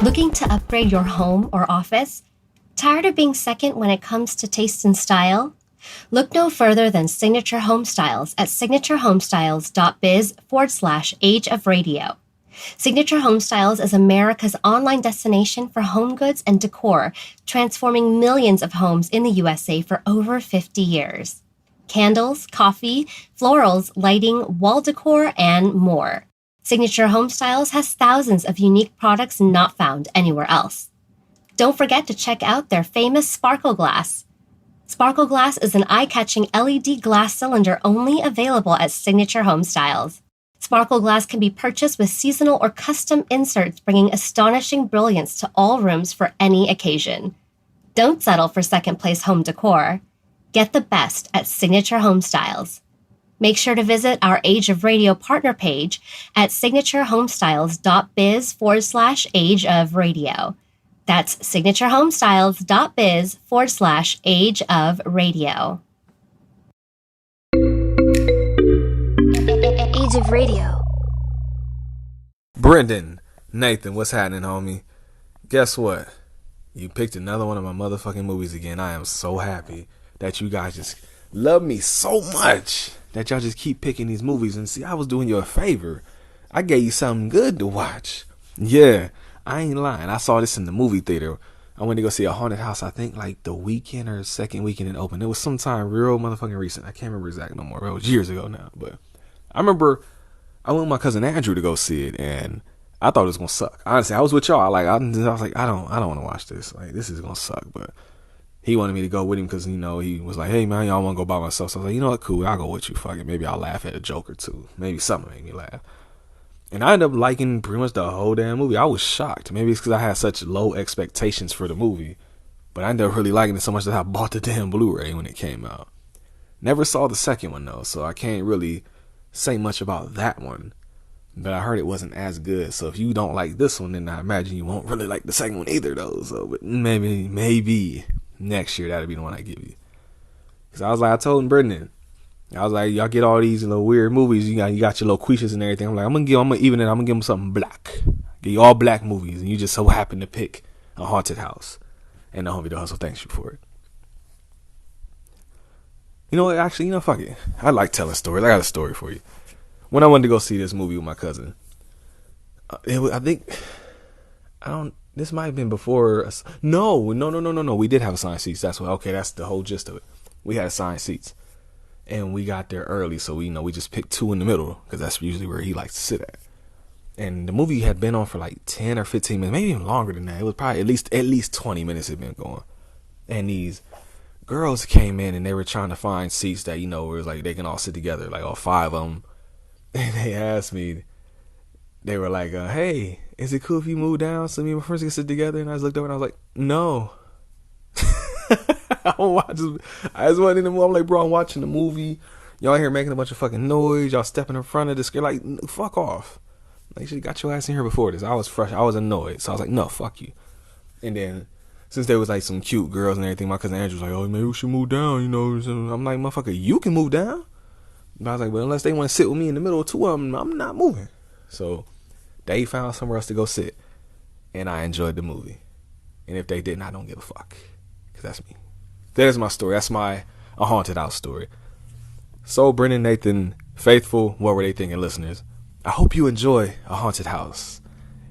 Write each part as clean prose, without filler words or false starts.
Looking to upgrade your home or office? Tired of being second when it comes to taste and style? Look no further than Signature Home Styles at signaturehomestyles.biz/age of radio. Signature Home Styles is America's online destination for home goods and decor, transforming millions of homes in the USA for over 50 years. Candles, coffee, florals, lighting, wall decor, and more. Signature Home Styles has thousands of unique products not found anywhere else. Don't forget to check out their famous Sparkle Glass. Sparkle Glass is an eye-catching LED glass cylinder only available at Signature Home Styles. Sparkle Glass can be purchased with seasonal or custom inserts, bringing astonishing brilliance to all rooms for any occasion. Don't settle for second-place home decor. Get the best at Signature Home Styles. Make sure to visit our Age of Radio partner page at signaturehomestyles.biz/age of radio. That's signaturehomestyles.biz/age of radio. Age of Radio. Brendan, Nathan, what's happening, homie? Guess what? You picked another one of my motherfucking movies again. I am so happy that you guys just love me so much that y'all just keep picking these movies. And see, I was doing you a favor. I gave you something good to watch. Yeah, I ain't lying. I saw this in the movie theater. I went to go see A Haunted House, I think like the weekend or second weekend it opened. It was sometime real motherfucking recent. I can't remember exactly no more. It was years ago now. But I remember I went with my cousin Andrew to go see it, and I thought it was gonna suck. Honestly, I was with y'all. I was like, I don't want to watch this. Like, this is gonna suck. But he wanted me to go with him because, you know, he was like, hey man, y'all want to go by myself? So I was like, you know what, cool, I'll go with you. Fuck it, maybe I'll laugh at a joke or two. Maybe something made me laugh. And I ended up liking pretty much the whole damn movie. I was shocked. Maybe it's because I had such low expectations for the movie, but I ended up really liking it so much that I bought the damn Blu-ray when it came out. Never saw the second one though, so I can't really say much about that one. But I heard it wasn't as good. So if you don't like this one, then I imagine you won't really like the second one either though. So but maybe next year that'll be the one I give you. Cause I was like, I told Brendan, I was like, y'all get all these little weird movies. You got your little Quishas and everything. I'm like, I'm gonna give them something black. Give you all black movies, and you just so happen to pick A Haunted House. And the Home Video Hustle thanks you for it. You know what? Actually, you know, fuck it. I like telling stories. I got a story for you. When I wanted to go see this movie with my cousin, this might have been before. No. We did have assigned seats. That's the whole gist of it. We had assigned seats. And we got there early, so we just picked two in the middle because that's usually where he likes to sit at. And the movie had been on for like 10 or 15 minutes, maybe even longer than that. It was probably at least 20 minutes had been going. And these girls came in and they were trying to find seats that, where it was like they can all sit together, like all five of them. And they asked me, they were like, hey, is it cool if you move down so me and my friends can sit together? And I just looked over and I was like, no. I just went in the movie. I'm like, bro, I'm watching the movie. Y'all here making a bunch of fucking noise. Y'all stepping in front of the screen. Like, fuck off. Like, you got your ass in here before this. I was fresh. I was annoyed. So I was like, no, fuck you. And then, since there was like some cute girls and everything, my cousin Andrew was like, oh, maybe we should move down, So I'm like, motherfucker, you can move down. But I was like, but unless they want to sit with me in the middle of two of them, I'm not moving. So they found somewhere else to go sit. And I enjoyed the movie. And if they didn't, I don't give a fuck. Because that's me. There's my story. That's my A Haunted House story. So, Brendan, Nathan, faithful, what were they thinking, listeners? I hope you enjoy A Haunted House.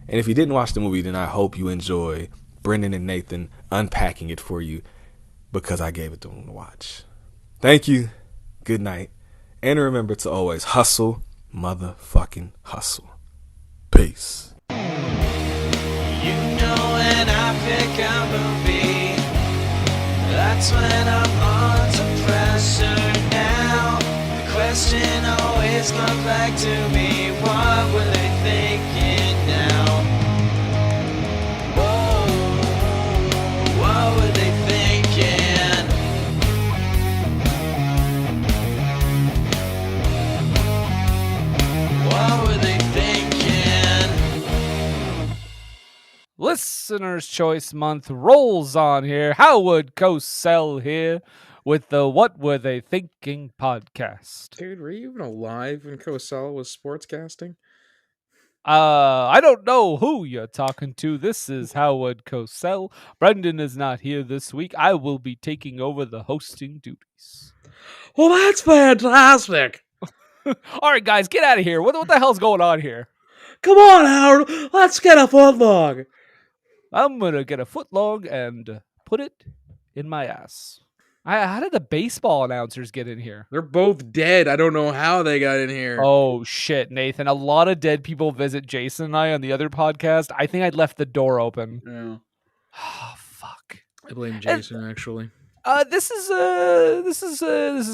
And if you didn't watch the movie, then I hope you enjoy Brendan and Nathan unpacking it for you because I gave it to them to watch. Thank you. Good night. And remember to always hustle, motherfucking hustle. Peace. You know when I pick a movie, that's when I'm under pressure now. The question always comes back to me, what were they thinking now? Whoa, what were they thinking? What were they thinking? Listener's Choice Month rolls on here. Howard Cosell here with the What Were They Thinking podcast. Dude, were you even alive when Cosell was sportscasting? I don't know who you're talking to. This is Howard Cosell. Brendan is not here this week. I will be taking over the hosting duties. Well, that's fantastic. All right, guys, get out of here. What the hell's going on here? Come on, Howard. Let's get a footlong. I'm going to get a footlong and put it in my ass. How did the baseball announcers get in here? They're both dead. I don't know how they got in here. Oh, shit, Nathan. A lot of dead people visit Jason and I on the other podcast. I think I'd left the door open. Yeah. Oh, fuck. I blame Jason, actually. This is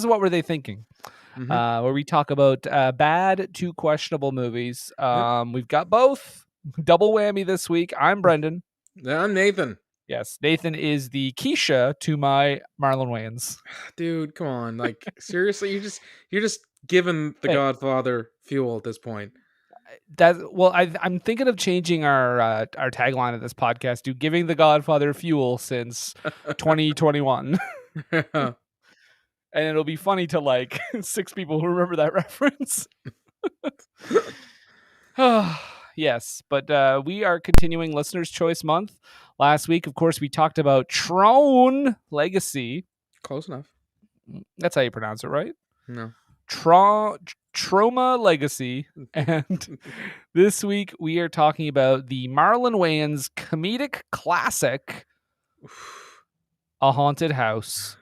What Were They Thinking? Mhm. Where we talk about bad to questionable movies. We've got both. Double whammy this week. I'm Brendan. I'm Nathan. Yes, Nathan is the Keisha to my Marlon Wayans. Dude, come on. Like, seriously, you're just giving the Hey. Godfather fuel at this point. I'm thinking of changing our tagline of this podcast to "Giving the Godfather fuel since 2021," and it'll be funny to like 6 people who remember that reference. Yes, but we are continuing Listener's Choice Month. Last week, of course, we talked about Tron Legacy. Close enough. That's how you pronounce it, right? No. Trauma Legacy. And this week, we are talking about the Marlon Wayans comedic classic, A Haunted House,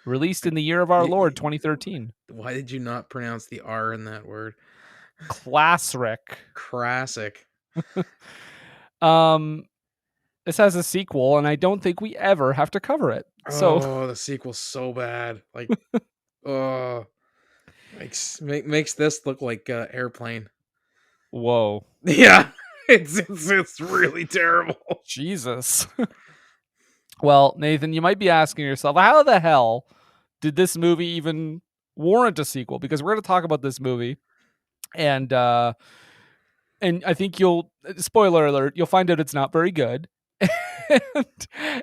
released in the year of our Lord, 2013. Why did you not pronounce the R in that word? Classic. Classic. This has a sequel, and I don't think we ever have to cover it. So, the sequel's so bad. Like, makes this look like Airplane. whoa, Yeah, it's really terrible. Jesus. Well, Nathan, you might be asking yourself, how the hell did this movie even warrant a sequel? Because we're going to talk about this movie, and I think spoiler alert, you'll find out it's not very good.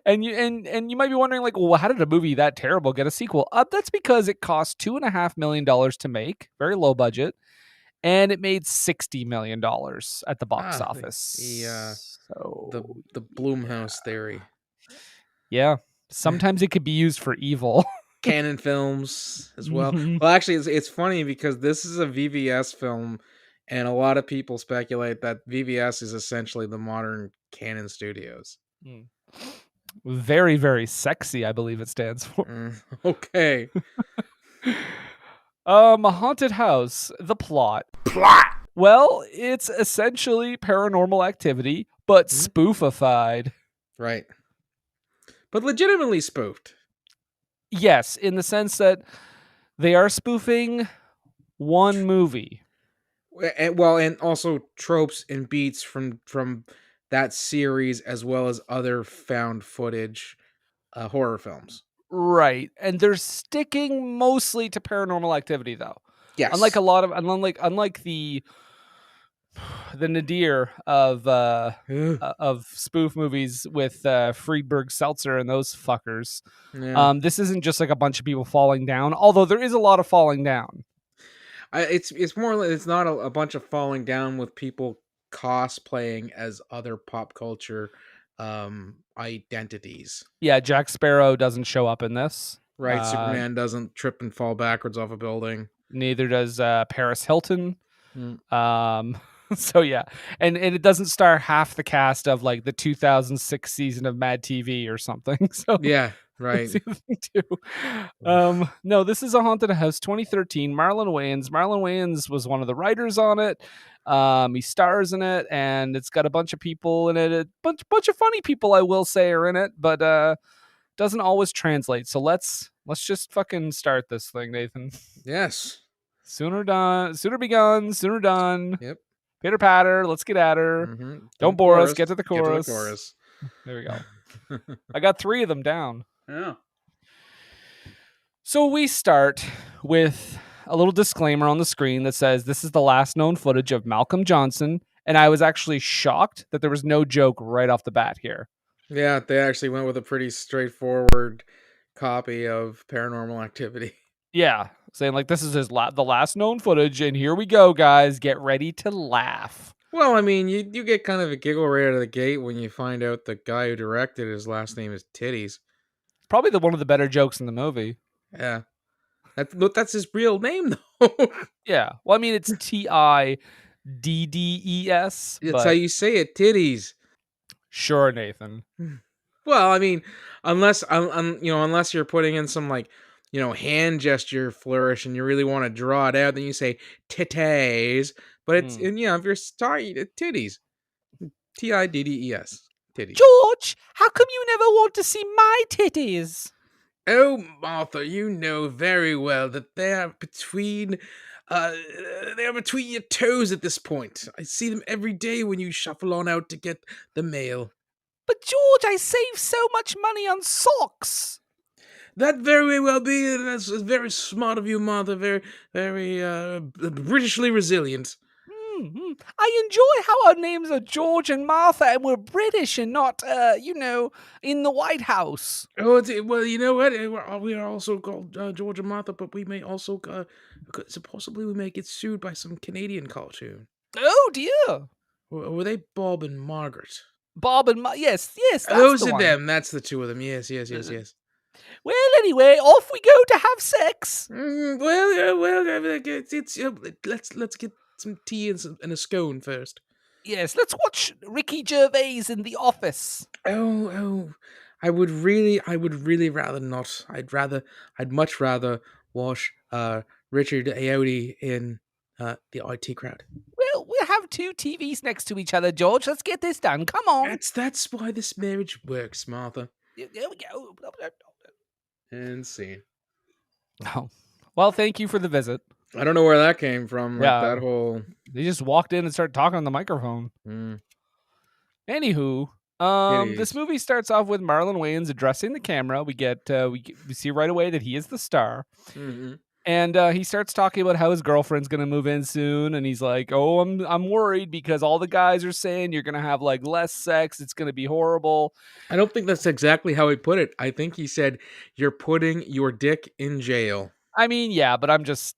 and you might be wondering, like, well, how did a movie that terrible get a sequel? That's because it cost $2.5 million to make, very low budget, and it made $60 million at the box office. The Blumhouse theory. Yeah, sometimes it could be used for evil. Canon films as well. Mhm. Well, actually, it's funny because this is a VVS film, and a lot of people speculate that VVS is essentially the modern Canon Studios. Very, very sexy, I believe it stands for. Okay. A Haunted House, the plot. Well, it's essentially Paranormal Activity, but spoofified. Right. But legitimately spoofed. Yes, in the sense that they are spoofing one movie. And also tropes and beats from that series, as well as other found footage horror films. Right. And they're sticking mostly to Paranormal Activity, though. Yes. Unlike the nadir of spoof movies with Friedberg Seltzer and those fuckers. Yeah. This isn't just like a bunch of people falling down, although there is a lot of falling down. It's more like it's not a bunch of falling down with people cosplaying as other pop culture identities. Yeah, Jack Sparrow doesn't show up in this. Right, Superman doesn't trip and fall backwards off a building. Neither does Paris Hilton. So yeah, and it doesn't star half the cast of like the 2006 season of Mad TV or something. So yeah, right. That's the other thing too. No, this is A Haunted House, 2013. Marlon Wayans. Marlon Wayans was one of the writers on it. He stars in it, and it's got a bunch of people in it. A bunch of funny people, I will say, are in it, but doesn't always translate. So let's just fucking start this thing, Nathan. Yes. Sooner begun, sooner done. Yep. Pitter patter, let's get at her. Mm-hmm. Don't bore us, get to the chorus. There we go. I got 3 of them down. Yeah. So we start with a little disclaimer on the screen that says this is the last known footage of Malcolm Johnson, and I was actually shocked that there was no joke right off the bat here. Yeah, they actually went with a pretty straightforward copy of Paranormal Activity. Yeah, saying like this is his the last known footage, and here we go, guys. Get ready to laugh. Well, I mean, you get kind of a giggle right out of the gate when you find out the guy who directed his last name is Tiddes. Probably one of the better jokes in the movie. Yeah, that's his real name though. Yeah, well, I mean it's Tiddes, That's but how you say it, Tiddes. sure, Nathan. Well, I mean, unless unless you're putting in some like hand gesture flourish and you really want to draw it out, then you say titties. But it's if you're starting titties, Tiddes, titties. George, how come you never want to see my titties? Oh, Martha, you know very well that they are between your toes at this point. I see them every day when you shuffle on out to get the mail. But George, I save so much money on socks. That very well be. That's very smart of you, Martha. Very, very Britishly resilient. I enjoy how our names are George and Martha, and we're British and not, in the White House. Oh, well, you know what? We are also called George and Martha, but we may also, possibly we may get sued by some Canadian cartoon. Oh dear. Were they Bob and Margaret? Bob and yes, that's those the are one. them. That's the two of them. Yes. Well, anyway, off we go to have sex. Let's get some tea and a scone first. Yes, let's watch Ricky Gervais in The Office. Oh, I would really rather not. I'd much rather watch Richard Ayoade in the IT Crowd. Well, we'll have two TVs next to each other, George. Let's get this done. Come on. That's why this marriage works, Martha. There we go. And scene. Oh. Well, thank you for the visit. I don't know where that came from. Yeah. That whole... They just walked in and started talking on the microphone. Anywho, this movie starts off with Marlon Wayans addressing the camera. We get we see right away that he is the star. Mm-hmm. And he starts talking about how his girlfriend's gonna move in soon, and he's like, "Oh, I'm worried because all the guys are saying you're gonna have like less sex. It's gonna be horrible." I don't think that's exactly how he put it. I think he said, "You're putting your dick in jail." I mean, yeah, but I'm just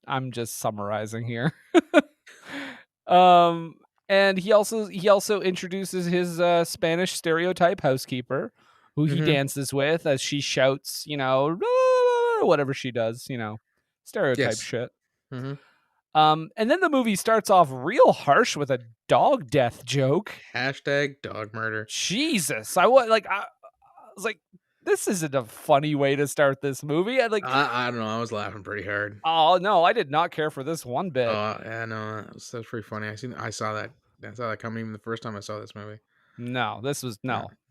summarizing here. And he also introduces his Spanish stereotype housekeeper, who he dances with as she shouts, whatever she does, stereotype shit. Mm-hmm. And then the movie starts off real harsh with a dog death joke. #dog murder. Jesus, I was like, this isn't a funny way to start this movie. I don't know. I was laughing pretty hard. Oh no, I did not care for this one bit. Yeah, no, that's pretty funny. I saw that coming even the first time I saw this movie. No, this was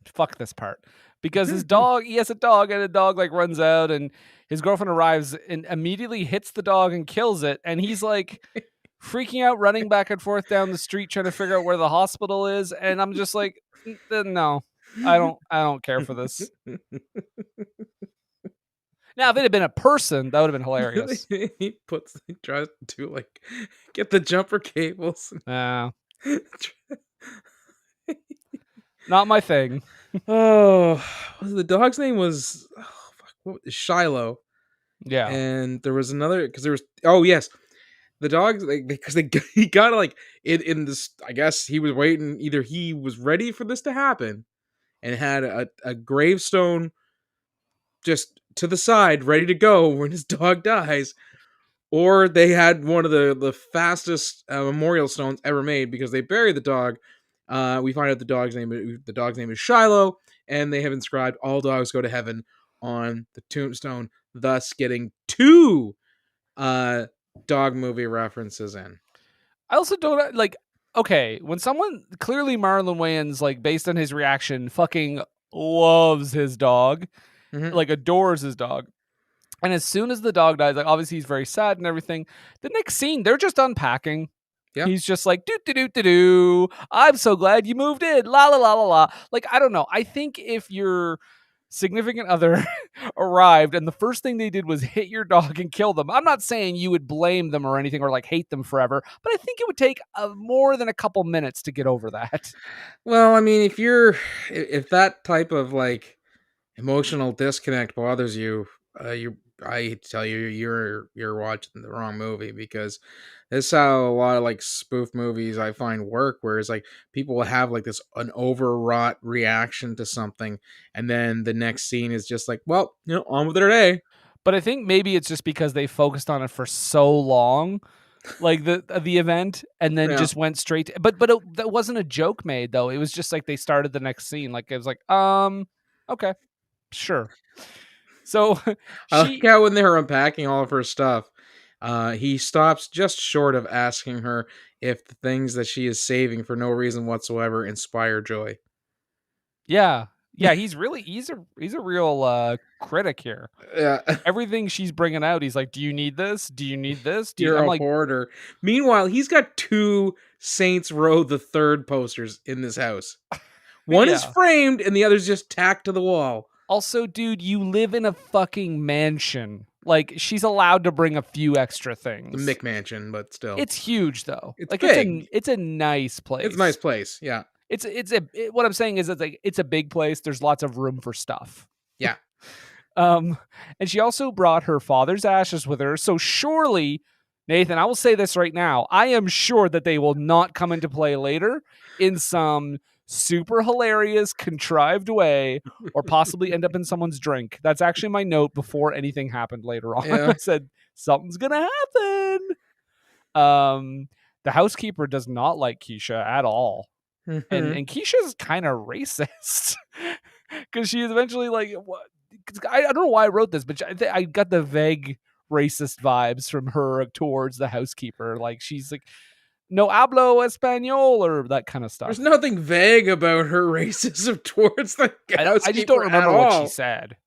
fuck this part. Because his dog, he has a dog, and the dog like runs out, and his girlfriend arrives and immediately hits the dog and kills it, and he's like freaking out, running back and forth down the street trying to figure out where the hospital is, and I'm just like, no, I don't care for this. Now, if it had been a person, that would have been hilarious. he tries to like get the jumper cables. Not my thing. Oh, the dog's name was Shiloh. Yeah, and there was another because there was the dogs because he got like in this. I guess he was waiting. Either he was ready for this to happen and had a gravestone just to the side ready to go when his dog dies, or they had one of the fastest memorial stones ever made because they buried the dog. We find out the dog's name is Shiloh, and they have inscribed "All dogs go to heaven" on the tombstone, thus getting 2 dog movie references in. I also don't like. Okay, when someone clearly Marlon Wayans, like based on his reaction, fucking loves his dog, like adores his dog. And as soon as the dog dies, like obviously he's very sad and everything. The next scene, they're just unpacking. Yeah. He's just like, do. I'm so glad you moved in. La la la la la. Like, I don't know. I think if your significant other arrived and the first thing they did was hit your dog and kill them, I'm not saying you would blame them or anything or like hate them forever, but I think it would take more than a couple minutes to get over that. Well, I mean, if that type of like emotional disconnect bothers you, I tell you, you're watching the wrong movie, because this is how a lot of like spoof movies I find work, where it's like people will have like this an overwrought reaction to something, and then the next scene is just like, well, on with their day. But I think maybe it's just because they focused on it for so long, like the event, and then Yeah. just went straight to, but that wasn't a joke made though. It was just like they started the next scene. Like it was like, okay, sure. So I like how when they were unpacking all of her stuff, he stops just short of asking her if the things that she is saving for no reason whatsoever inspire joy. yeah, he's a real critic here. Yeah. Everything she's bringing out, he's like, do you need this? Do you need this? You're I'm a like, hoarder. Meanwhile, he's got 2 Saints Row the Third posters in this house. One is Yeah. framed and the other's just tacked to the wall. Also, dude, you live in a fucking mansion. Like, she's allowed to bring a few extra The things. McMansion, but still. It's huge though. It's like big. it's a nice place. It's a nice place. Yeah. What I'm saying is it's a big place. There's lots of room for stuff. Yeah. And she also brought her father's ashes with her. So surely, Nathan, I will say this right now. I am sure that they will not come into play later in some super hilarious, contrived way, or possibly end up in someone's drink. That's actually my note before anything happened later on. Yeah. I said, something's going to happen. The housekeeper does not like Keisha at all. Mhm. And Keisha's kind of racist because she is eventually like, what? I don't know why I wrote this, but I got the vague racist vibes from her towards the housekeeper. Like she's like, no hablo español, or that kind of stuff. There's nothing vague about her racism towards the housekeeper. I just don't remember at what all. she said.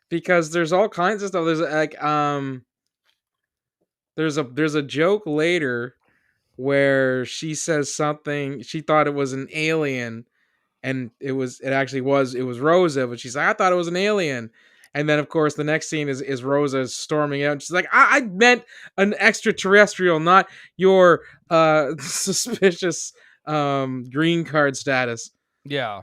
Because there's all kinds of stuff. There's like there's a joke later where she says something, she thought it was an alien, and it was Rosa, but she's like, I thought it was an alien. And then of course the next scene is Rosa storming out, and she's like, I meant an extraterrestrial, not your suspicious green card status. Yeah.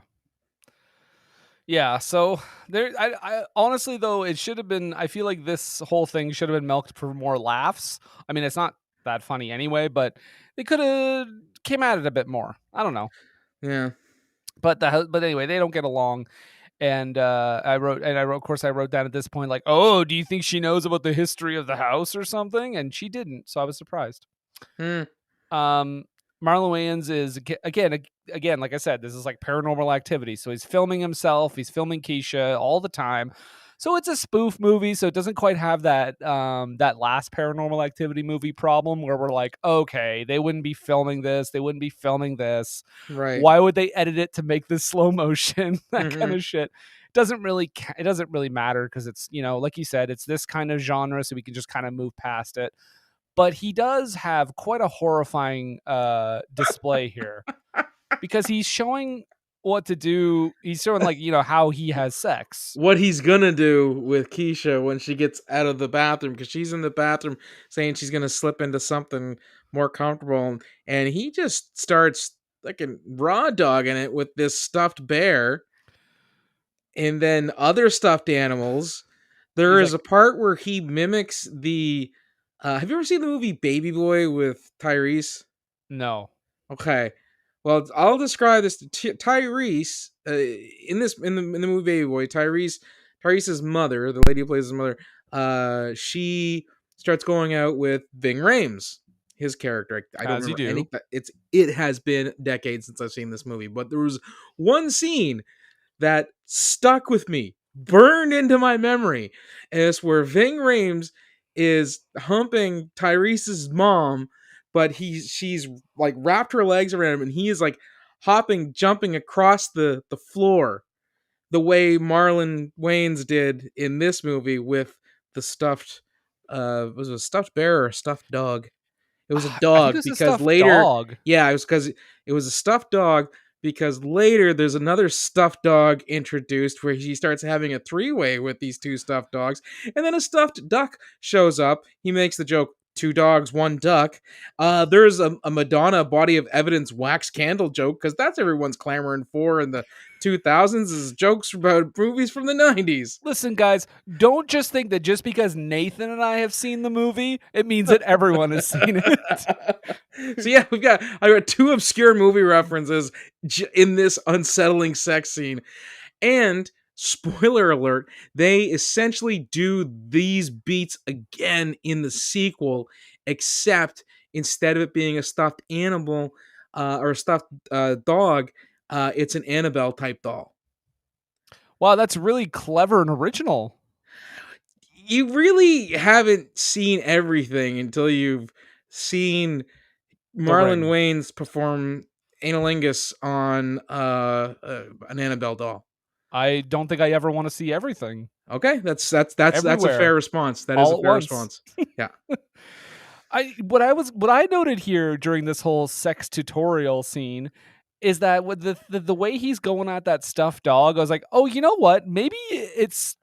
So there, I honestly though, it should have been. I feel like this whole thing should have been milked for more laughs. I mean, it's not that funny anyway, but they could have came at it a bit more. I don't know. Yeah. But anyway, they don't get along. And I wrote, of course, I wrote down at this point, like, oh, do you think she knows about the history of the house or something? And she didn't, so I was surprised. Marlon Wayans is again, like I said, this is like Paranormal Activity. So he's filming himself, he's filming Keisha all the time. So it's a spoof movie, so it doesn't quite have that that last Paranormal Activity movie problem where we're like, okay, they wouldn't be filming this, Right. Why would they edit it to make this slow motion? That kind of shit. It doesn't really matter because it's, like you said, it's this kind of genre, so we can just kind of move past it. But he does have quite a horrifying display here because he's showing what to do. He's showing like, how he has sex. What he's gonna do with Keisha when she gets out of the bathroom, because she's in the bathroom saying she's gonna slip into something more comfortable, and he just starts like raw dogging it with this stuffed bear and then other stuffed animals. There is a part where he mimics the have you ever seen the movie Baby Boy with Tyrese? No. Okay. Well, I'll describe this to Tyrese in the movie Baby Boy. Tyrese's mother, the lady who plays his mother, she starts going out with Ving Rhames, his character. I don't remember it has been decades since I've seen this movie, but there was one scene that stuck with me, burned into my memory, and it's where Ving Rhames is humping Tyrese's mom, but she's like wrapped her legs around him, and he is like jumping across the floor the way Marlon Wayans did in this movie with the stuffed was it a stuffed bear or a stuffed dog? It was a dog, because later yeah, it was because it was a stuffed dog, because later there's another stuffed dog introduced where he starts having a three-way with these two stuffed dogs, and then a stuffed duck shows up. He makes the joke, 2 dogs, 1 duck. There's a Madonna body of evidence wax candle joke, because that's everyone's clamoring for in the 2000s is jokes about movies from the 90s. Listen, guys, don't just think that just because Nathan and I have seen the movie, it means that everyone has seen it. So yeah, I got 2 obscure movie references in this unsettling sex scene. And spoiler alert, they essentially do these beats again in the sequel, except instead of it being a stuffed animal or a stuffed dog, it's an Annabelle type doll. Wow, that's really clever and original. You really haven't seen everything until you've seen Marlon Wayans perform analingus on an Annabelle doll. I don't think I ever want to see everything. Okay, that's a fair response. That is a fair response. Yeah. What I noted here during this whole sex tutorial scene is that with the way he's going at that stuffed dog, I was like, oh, you know what? Maybe it's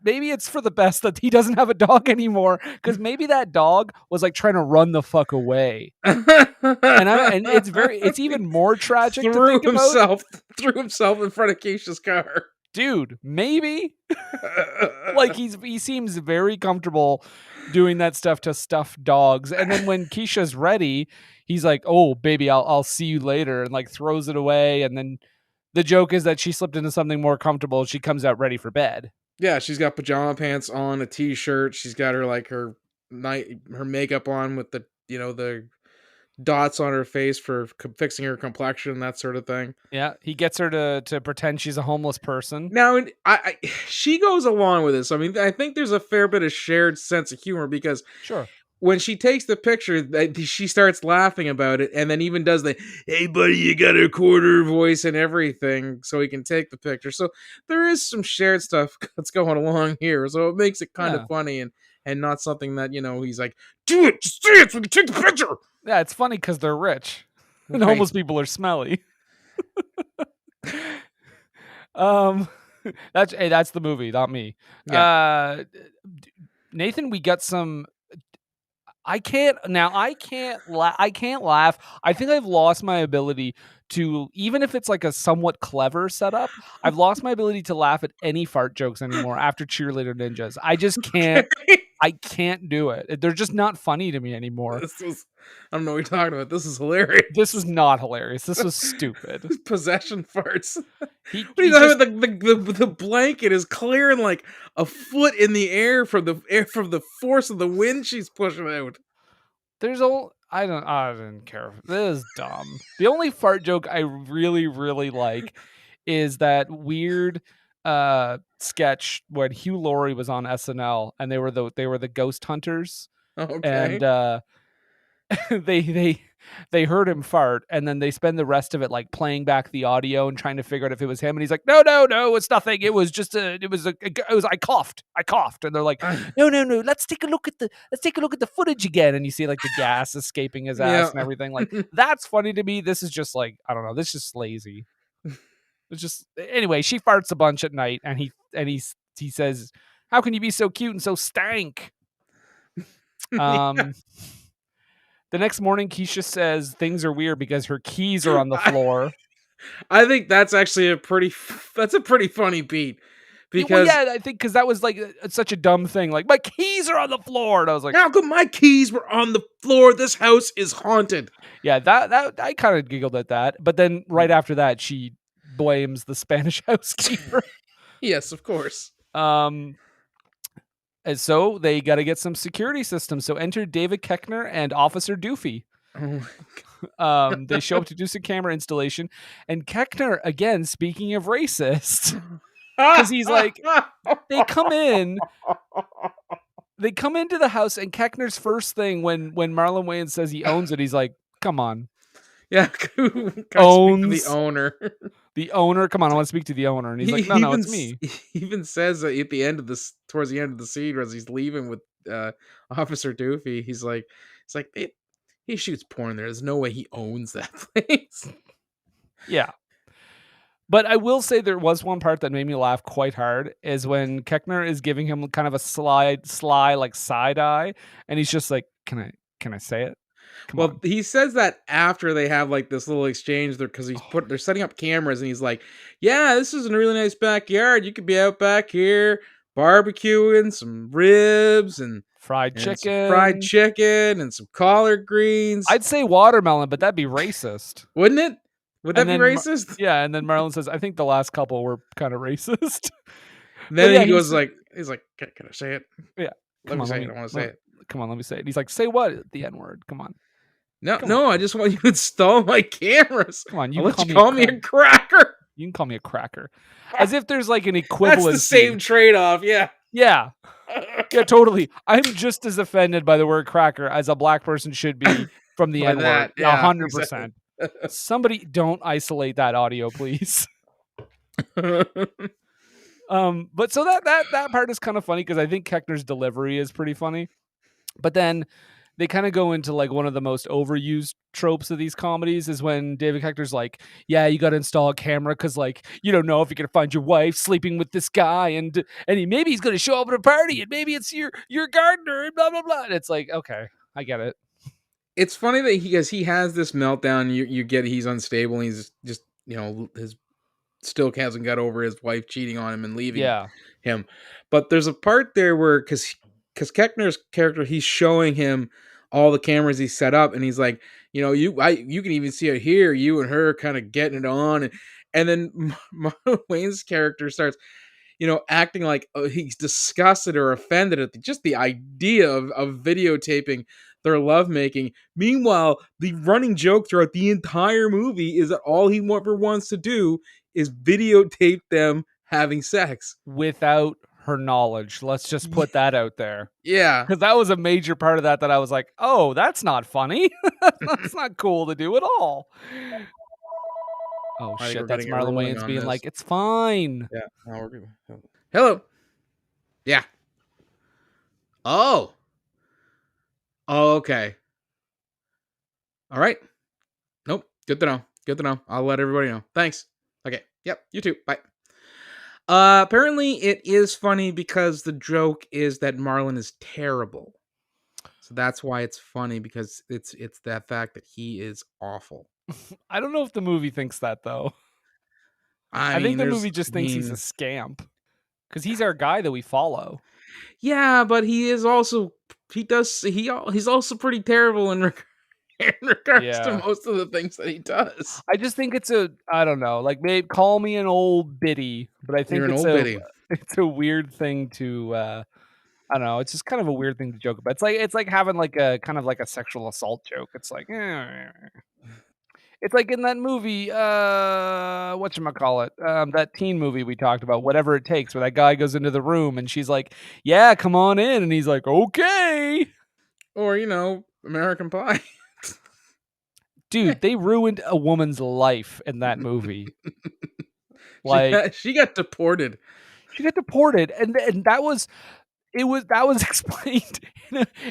for the best that he doesn't have a dog anymore, because maybe that dog was like trying to run the fuck away. and it's even more tragic to think about. Threw himself in front of Keisha's car. Dude, maybe. Like he seems very comfortable doing that stuff to stuffed dogs, and then when Keisha's ready, he's like, "Oh, baby, I'll see you later," and like throws it away. And then the joke is that she slipped into something more comfortable. She comes out ready for bed. Yeah, she's got pajama pants on, a t-shirt. She's got her makeup on with the the dots on her face for fixing her complexion, that sort of thing. Yeah, he gets her to pretend she's a homeless person. Now, she goes along with this. I mean, I think there's a fair bit of shared sense of humor, because sure, when she takes the picture, she starts laughing about it, and then even does the "Hey, buddy, you got a quarter" voice and everything, so he can take the picture. So there is some shared stuff that's going along here, so it makes it kind of funny and not something that he's like, "Do it, just do it, so we can take the picture." Yeah, it's funny because they're rich, and homeless people are smelly. That's the movie, not me. Yeah. Nathan, we got some. I can't laugh. I think I've lost my ability to, even if it's like a somewhat clever setup, I've lost my ability to laugh at any fart jokes anymore after Cheerleader Ninjas. I just can't. I can't do it. They're just not funny to me anymore. I don't know what you're talking about. This is hilarious. This was not hilarious. This was stupid. Possession farts. The blanket is clearing like a foot in the air from the force of the wind she's pushing out. I didn't care. This is dumb. The only fart joke I really, really like is that weird sketch when Hugh Laurie was on SNL and they were the ghost hunters. Okay. And they heard him fart, and then they spend the rest of it like playing back the audio and trying to figure out if it was him. And he's like, no, it's nothing. It was just I coughed. And they're like, no. Let's take a look at the footage again. And you see like the gas escaping his ass and everything. Like, that's funny to me. This is just like, I don't know. This is just lazy. It's just, anyway, she farts a bunch at night, and he says, how can you be so cute and so stank? The next morning, Keisha says things are weird because her keys are on the floor. I think that's actually a pretty funny beat. Because I think because that was like such a dumb thing. Like, my keys are on the floor, and I was like, how come my keys were on the floor? This house is haunted. Yeah, that I kind of giggled at that. But then right after that, she blames the Spanish housekeeper. Yes, of course. And so they got to get some security systems. So enter David Koechner and Officer Doofy. They show up to do some camera installation. And Koechner, again, speaking of racist, because he's like, they come into the house, and Koechner's first thing when Marlon Wayans says he owns it, he's like, come on. Yeah, owns the owner. The owner, come on, I want to speak to the owner. And he's like, no, it's me. He even says at the end of this, towards the end of the scene, as he's leaving with Officer Doofy, he's like, he shoots porn there. There's no way he owns that place. Yeah. But I will say there was one part that made me laugh quite hard, is when Koechner is giving him kind of a sly like side eye, and he's just like, can I say it? Come Well, on. he says that after they have like this little exchange there because they're setting up cameras and he's like, "Yeah, this is a really nice backyard. You could be out back here barbecuing some ribs Fried and some fried chicken. chicken and some collard greens." I'd say watermelon, but that'd be racist. Wouldn't it? Would that And be then racist? yeah, and then Marlon says, "I think the last couple were kind of racist." Then yeah, he goes like, he's like, can I say it? Yeah. Let me say it. I want to say it. Come on, let me say it. And he's like, "Say what?" The N word. Come on. No, Come no, I just want you to install my cameras. Come on, you I'll can let you call me a cracker. You can call me a cracker. As if there's like an That's equivalent. the same trade-off, yeah. Yeah. Yeah, totally. I'm just as offended by the word cracker as a black person should be from the By N word. that, yeah, 100%. Somebody don't isolate that audio, please. But so that part is kind of funny because I think Koechner's delivery is pretty funny. But then they kind of go into like one of the most overused tropes of these comedies is when David Koechner's like, yeah, you got to install a camera because like you don't know if you're gonna find your wife sleeping with this guy and maybe he's gonna show up at a party and maybe it's your gardener and blah blah blah. And it's like, okay, I get it. It's funny that he has this meltdown. You get he's unstable. And he's just his still hasn't got over his wife cheating on him and leaving him. But there's a part there where because Koechner's character, he's showing him all the cameras he set up, and he's like, you can even see it here, you and her kind of getting it on, and then Marlon Wayans' character starts, acting like he's disgusted or offended at just the idea of videotaping their lovemaking. Meanwhile, the running joke throughout the entire movie is that all he ever wants to do is videotape them having sex without her knowledge. Let's just put that out there. Yeah. Because that was a major part of that I was like, oh, that's not funny. That's not cool to do at all. Oh, shit. That's Marlon Wayans being like, it's fine. Yeah. No, we're good. Hello. Yeah. Oh. Oh, okay. All right. Nope. Good to know. Good to know. I'll let everybody know. Thanks. Okay. Yep. You too. Bye. Apparently it is funny because the joke is that Marlon is terrible. So that's why it's funny, because it's that fact that he is awful. I don't know if the movie thinks that though. I think the movie just thinks he's a scamp because he's our guy that we follow. Yeah, but he is also he's also pretty terrible in regards to most of the things that he does. I just think it's I don't know, like maybe call me an old biddy, but I think it's a weird thing to I don't know, it's just kind of a weird thing to joke about. It's like having like a kind of like a sexual assault joke. It's like it's like in that movie, whatchamacallit, that teen movie we talked about, Whatever It Takes, where that guy goes into the room and she's like, yeah, come on in. And he's like, okay. Or, American Pie. Dude, they ruined a woman's life in that movie. Like she got deported. She got deported. And that was explained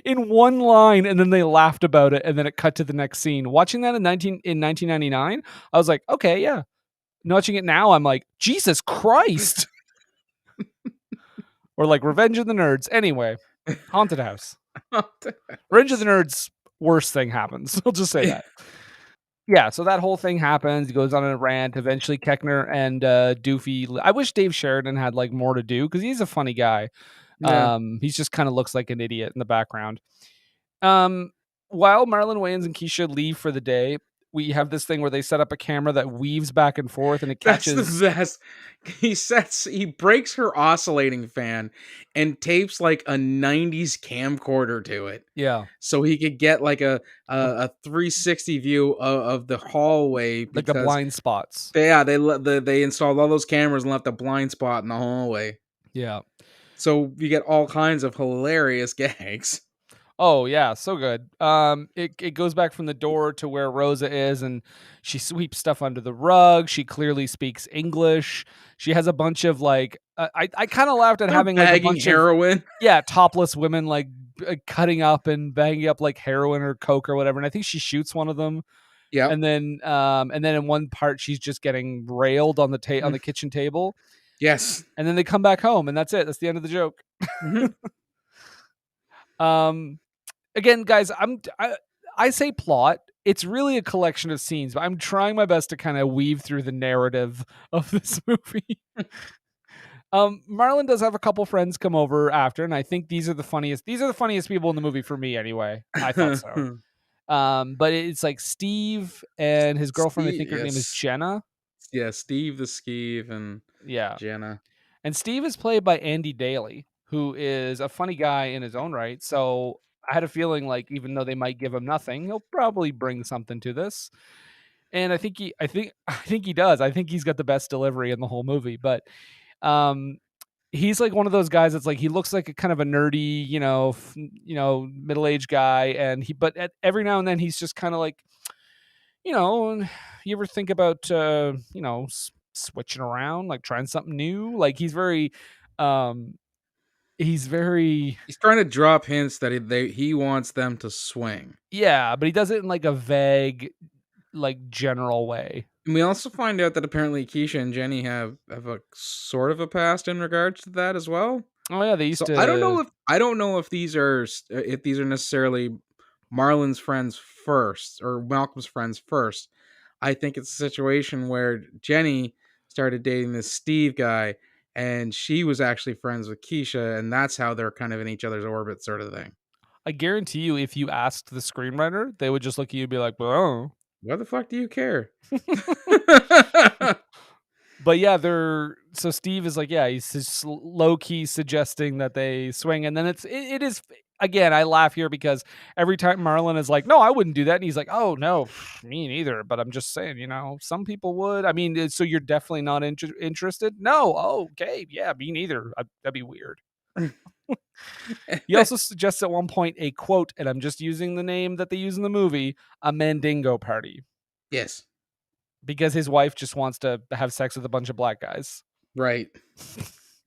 in one line, and then they laughed about it, and then it cut to the next scene. Watching that in 1999, I was like, okay, yeah. Watching it now, I'm like, Jesus Christ. Or like Revenge of the Nerds. Anyway, Haunted House. Revenge of the Nerds, worst thing happens. I'll just say that. Yeah, so that whole thing happens. He goes on a rant. Eventually, Koechner and Doofy. I wish Dave Sheridan had like more to do because he's a funny guy. Yeah. He just kind of looks like an idiot in the background. While Marlon Wayans and Keisha leave for the day, we have this thing where they set up a camera that weaves back and forth and it catches. That's the best. He breaks her oscillating fan and tapes like a 90s camcorder to it. Yeah. So he could get like a 360 view of the hallway. Like the blind spots. They installed all those cameras and left a blind spot in the hallway. Yeah. So you get all kinds of hilarious gags. Oh yeah, so good. It goes back from the door to where Rosa is, and she sweeps stuff under the rug. She clearly speaks English. She has a bunch of like, I kind of laughed at having like a bunch heroin. Of topless women like cutting up and banging up like heroin or coke or whatever. And I think she shoots one of them. Yeah. And then in one part she's just getting railed on the on the kitchen table. Yes. And then they come back home, and that's it. That's the end of the joke. Again, guys, I say plot. It's really a collection of scenes, but I'm trying my best to kind of weave through the narrative of this movie. Marlon does have a couple friends come over after, and I think these are the funniest people in the movie for me anyway. I thought so. But it's like Steve and his girlfriend, I think her name is Jenna. Yeah, Steve the Skeeve and Yeah. Jenna. And Steve is played by Andy Daly, who is a funny guy in his own right. So I had a feeling like even though they might give him nothing, he'll probably bring something to this. And I think he does. I think he's got the best delivery in the whole movie. But he's like one of those guys that's like, he looks like a kind of a nerdy, middle-aged guy. And every now and then he's just kind of like, you ever think about, switching around, like trying something new? Like he's very, he's trying to drop hints that he wants them to swing. Yeah, but he does it in like a vague, like general way. And we also find out that apparently Keisha and Jenny have a sort of a past in regards to that as well. Oh yeah, they used to. I don't know if these are necessarily Marlon's friends first or Malcolm's friends first. I think it's a situation where Jenny started dating this Steve guy, and she was actually friends with Keisha, and that's how they're kind of in each other's orbit, sort of thing. I guarantee you, if you asked the screenwriter, they would just look at you and be like, "Well, why the fuck do you care?" But yeah, so Steve is like, yeah, he's just low key suggesting that they swing, and then it is again. I laugh here because every time Marlon is like, "No, I wouldn't do that," and he's like, "Oh no, me neither." But I'm just saying, some people would. I mean, so you're definitely not interested? No, okay, yeah, me neither. That'd be weird. He also suggests at one point a quote, and I'm just using the name that they use in the movie, a mandingo party. Yes. Because his wife just wants to have sex with a bunch of black guys. Right.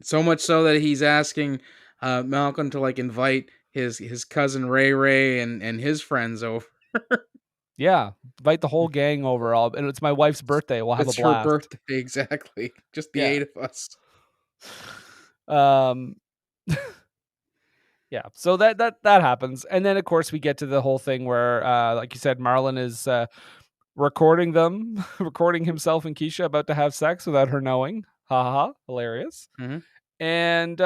So much so that he's asking Malcolm to like invite his cousin Ray and his friends over. Yeah. Invite the whole gang over. And it's my wife's birthday. We'll have a blast. It's her birthday, exactly. Just the 8 of us. Yeah. So that happens. And then of course we get to the whole thing where like you said, Marlon is recording himself and Keisha about to have sex without her knowing. Ha ha, hilarious. Mm-hmm. And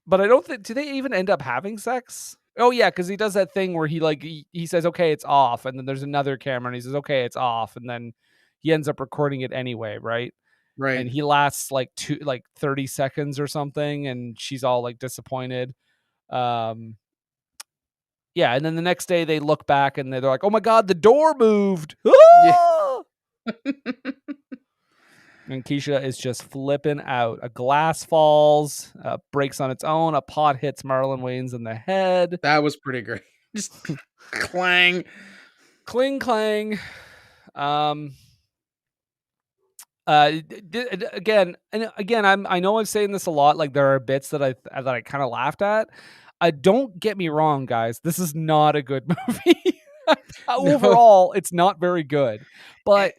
but I don't think, do they even end up having sex? Oh yeah, because he does that thing where he says, okay, it's off, and then there's another camera and he says, okay, it's off, and then he ends up recording it anyway, right? Right. And he lasts like 30 seconds or something, and she's all like disappointed. Yeah, and then the next day they look back and they're like, "Oh my god, the door moved!" Ah! Yeah. And Keisha is just flipping out. A glass falls, breaks on its own. A pot hits Marlon Wayans in the head. That was pretty great. Just clang, cling, clang. Again, I know I'm saying this a lot. Like there are bits that I kind of laughed at. Don't get me wrong, guys. This is not a good movie. Overall, it's not very good. But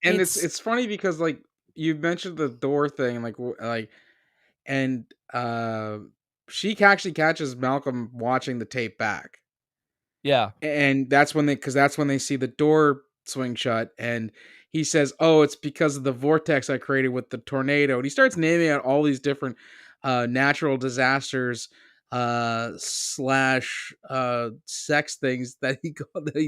it's funny because like you mentioned the door thing, and she actually catches Malcolm watching the tape back. Yeah, and that's when they see the door swing shut, and he says, "Oh, it's because of the vortex I created with the tornado." And he starts naming out all these different natural disasters / sex things that he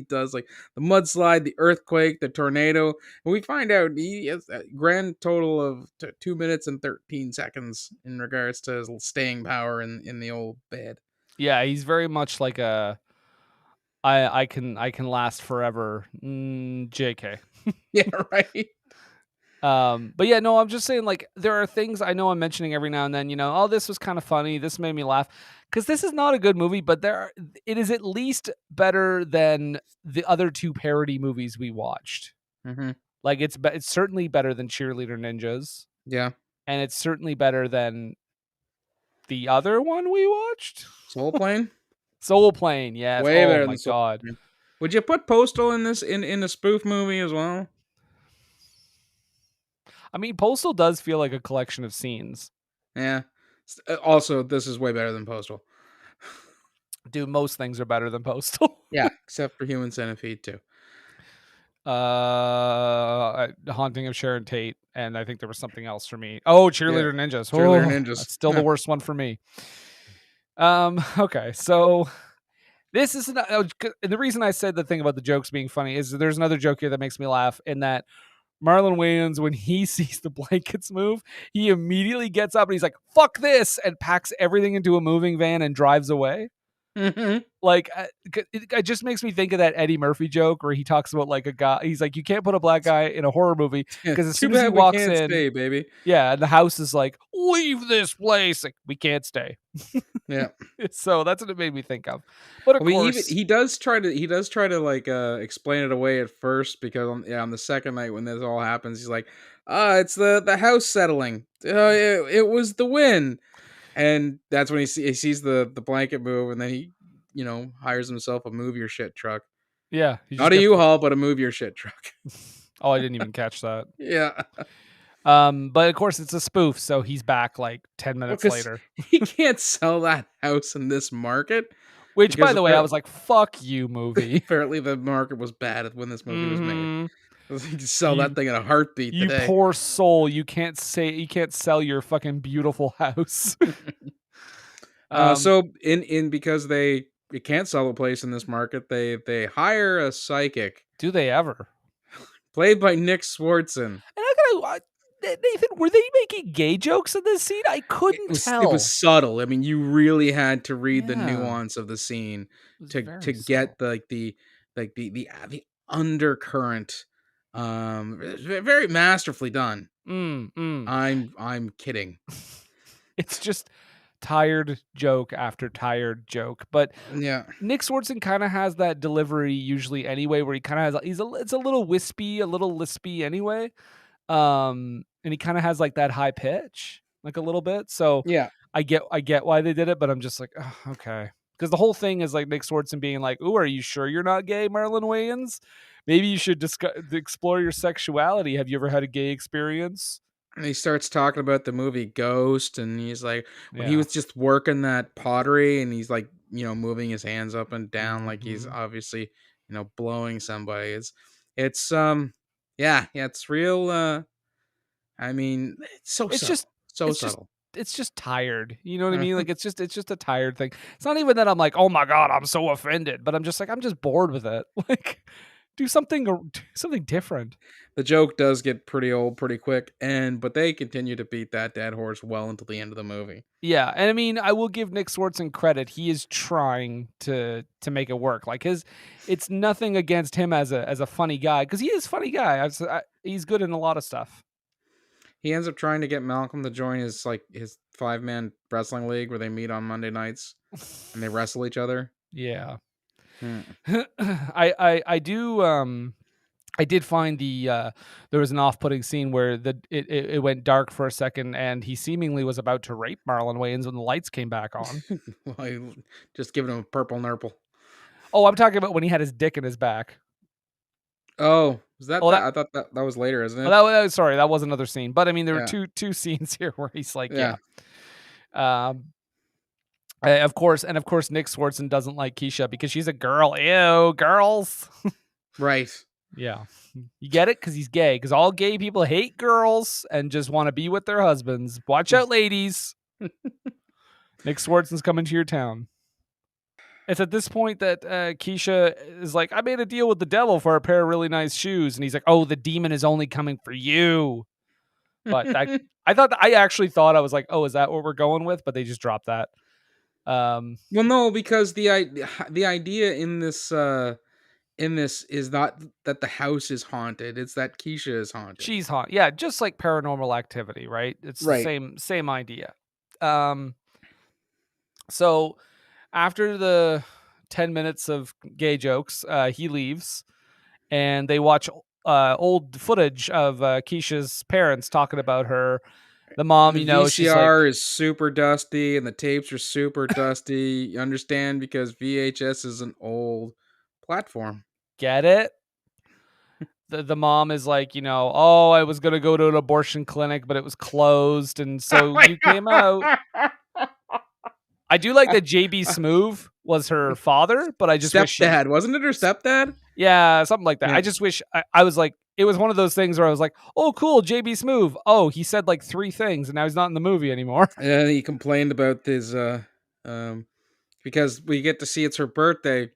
does, like the mudslide, the earthquake, the tornado. And we find out he has a grand total of 2 minutes and 13 seconds in regards to his staying power in the old bed. Yeah, he's very much like a I can last forever. JK. Yeah, right. But yeah, no, I'm just saying, like, there are things I know I'm mentioning every now and then, oh, this was kind of funny. This made me laugh. Because this is not a good movie, but it is at least better than the other two parody movies we watched. Mm-hmm. Like, it's certainly better than Cheerleader Ninjas. Yeah. And it's certainly better than the other one we watched. Soul Plane? Soul Plane, yes. Way better oh my god. Plane. Would you put Postal in this in a spoof movie as well? I mean, Postal does feel like a collection of scenes. Yeah. Also, this is way better than Postal. Dude, most things are better than Postal. Yeah, except for Human Centipede too. Haunting of Sharon Tate, and I think there was something else for me. Oh, Cheerleader Ninjas. Cheerleader Oh, Ninjas. that's still the worst one for me. Okay, so this is and the reason I said the thing about the jokes being funny is there's another joke here that makes me laugh, in that Marlon Wayans, when he sees the blankets move, he immediately gets up and he's like, "Fuck this," and packs everything into a moving van and drives away. Like, it just makes me think of that Eddie Murphy joke where he talks about like a guy. He's like, you can't put a black guy in a horror movie because as soon as he walks in, stay, baby. yeah, and the house is like, leave this place. Like, we can't stay. Yeah. So that's what it made me think of. But of course, he does try to like explain it away at first, because on the second night when this all happens, he's like, it's the house settling. It was the wind. And that's when he sees the blanket move, and then he, hires himself a move your shit truck. yeah, Not a U-Haul, but a move your shit truck. Oh, I didn't even catch that. Yeah. But of course it's a spoof, so he's back like 10 minutes later. He can't sell that house in this market. Which, by the way, I was like, fuck you, movie. Apparently the market was bad when this movie was made. You can sell that thing in a heartbeat today. You poor soul. You can't sell your fucking beautiful house. So because they can't sell a place in this market, they hire a psychic. Do they ever? Played by Nick Swardson. And Nathan, were they making gay jokes in this scene? I couldn't tell. It was subtle. I mean, you really had to read the nuance of the scene to get the undercurrent. Very masterfully done. I'm kidding. It's just tired joke after tired joke, but yeah, Nick Swardson kind of has that delivery usually anyway, where he kind of has it's a little wispy, a little lispy anyway, and he kind of has like that high pitch, like a little bit. So yeah, I get why they did it, but I'm just like, oh, okay, because the whole thing is like Nick Swardson being like, "Ooh, are you sure you're not gay, Marlon Wayans? Maybe you should explore your sexuality. Have you ever had a gay experience?" And he starts talking about the movie Ghost, and he's like, when he was just working that pottery, and he's like, moving his hands up and down like he's obviously, blowing somebody. It's real. I mean, it's subtle. It's just tired. You know what I mean? Like it's just a tired thing. It's not even that I'm like, oh my God, I'm so offended, but I'm just like, I'm just bored with it. Like, do something different. The joke does get pretty old pretty quick, but they continue to beat that dead horse well until the end of the movie. Yeah, and I mean, I will give Nick Swardson credit. He is trying to make it work. Like it's nothing against him as a funny guy, because he is a funny guy. He's good in a lot of stuff. He ends up trying to get Malcolm to join his 5-man wrestling league where they meet on Monday nights and they wrestle each other. Yeah. I did find there was an off-putting scene where it went dark for a second, and he seemingly was about to rape Marlon Wayans when the lights came back on. Well, just giving him a purple nurple. Oh, I'm talking about when he had his dick in his back. Oh, was that? I thought that was later, isn't it? Oh, sorry, that was another scene. But I mean, there were two scenes here where he's like, yeah. Of course, Nick Swardson doesn't like Keisha because she's a girl. Ew, girls. Right. Yeah. You get it? Because he's gay. Because all gay people hate girls and just want to be with their husbands. Watch out, ladies. Nick Swardson's coming to your town. It's at this point that Keisha is like, I made a deal with the devil for a pair of really nice shoes. And he's like, oh, the demon is only coming for you. But I actually thought, I was like, oh, is that what we're going with? But they just dropped that. Well, no, because the idea in this is not that the house is haunted; it's that Keisha is haunted. She's haunted, yeah, just like Paranormal Activity, right? It's the same idea. So after the 10 minutes of gay jokes, he leaves, and they watch old footage of Keisha's parents talking about her. The mom, the VCR is super dusty, and the tapes are super dusty. You understand, because VHS is an old platform. Get it? The mom is like, oh, I was gonna go to an abortion clinic, but it was closed, and so you came out. I do like that JB Smoove was her father, but I just wish she, Stepdad, wasn't it her stepdad? yeah, something like that. Yeah. I just wish I was like, it was one of those things where I was like, oh, cool, JB Smoove. Oh, he said like 3 things and now he's not in the movie anymore. And he complained about his because we get to see it's her birthday,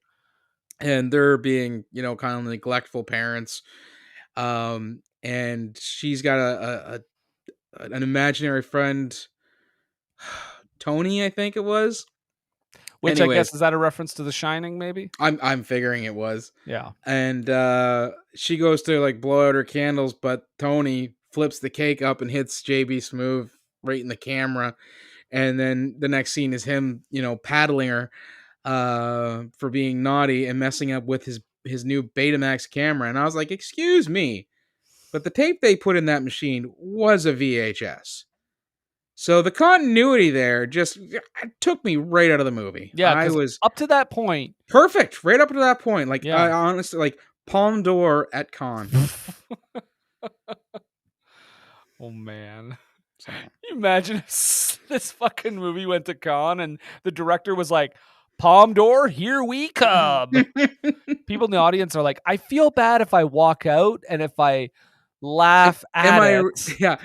and they're being, kind of neglectful parents. And she's got an imaginary friend, Tony, I think it was. Which I Anyways. guess, is that a reference to The Shining, maybe? I'm figuring it was. Yeah. And she goes to like blow out her candles, but Tony flips the cake up and hits JB Smoove right in the camera. And then the next scene is him, paddling her for being naughty and messing up with his new Betamax camera. And I was like, excuse me, but the tape they put in that machine was a VHS. So the continuity there just took me right out of the movie. Yeah, I was up to that point. Perfect. Right up to that point. Like, Yeah. I honestly, like, Palme d'Or at Con. Oh, man. So. Can you imagine if this fucking movie went to Con and the director was like, Palme d'Or, here we come. People in the audience are like, I feel bad if I walk out and if I laugh at it. Yeah.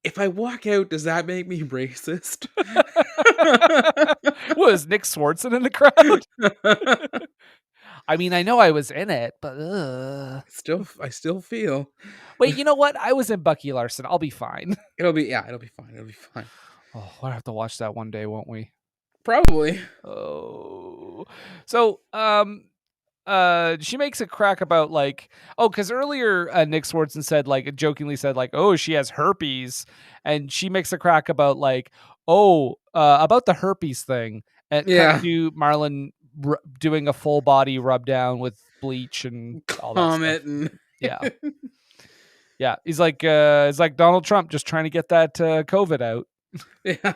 If I walk out, does that make me racist? Was Nick Swardson in the crowd? I mean, I know I was in it, but I still feel. Wait, you know what? I was in Bucky Larson. I'll be fine. It'll be fine. It'll be fine. Oh, we'll have to watch that one day, won't we? Probably. Oh. So, she makes a crack about like, because earlier Nick Swardson said, like, jokingly said, like, oh, she has herpes, and she makes a crack about like, about the herpes thing, and cut to Marlon doing a full body rub down with bleach and all that stuff. Yeah, yeah. He's like Donald Trump just trying to get that COVID out. Yeah.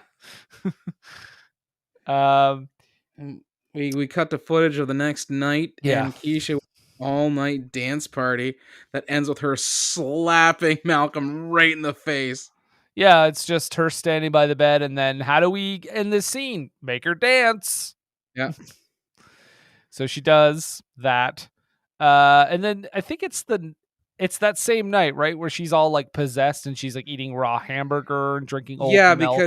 We cut the footage of the next night, and Keisha all night dance party that ends with her slapping Malcolm right in the face. Yeah, it's just her standing by the bed, and then how do we end this scene? Make her dance. Yeah. So she does that, and then I think it's that same night, right, where she's all like possessed and she's like eating raw hamburger and drinking old milk.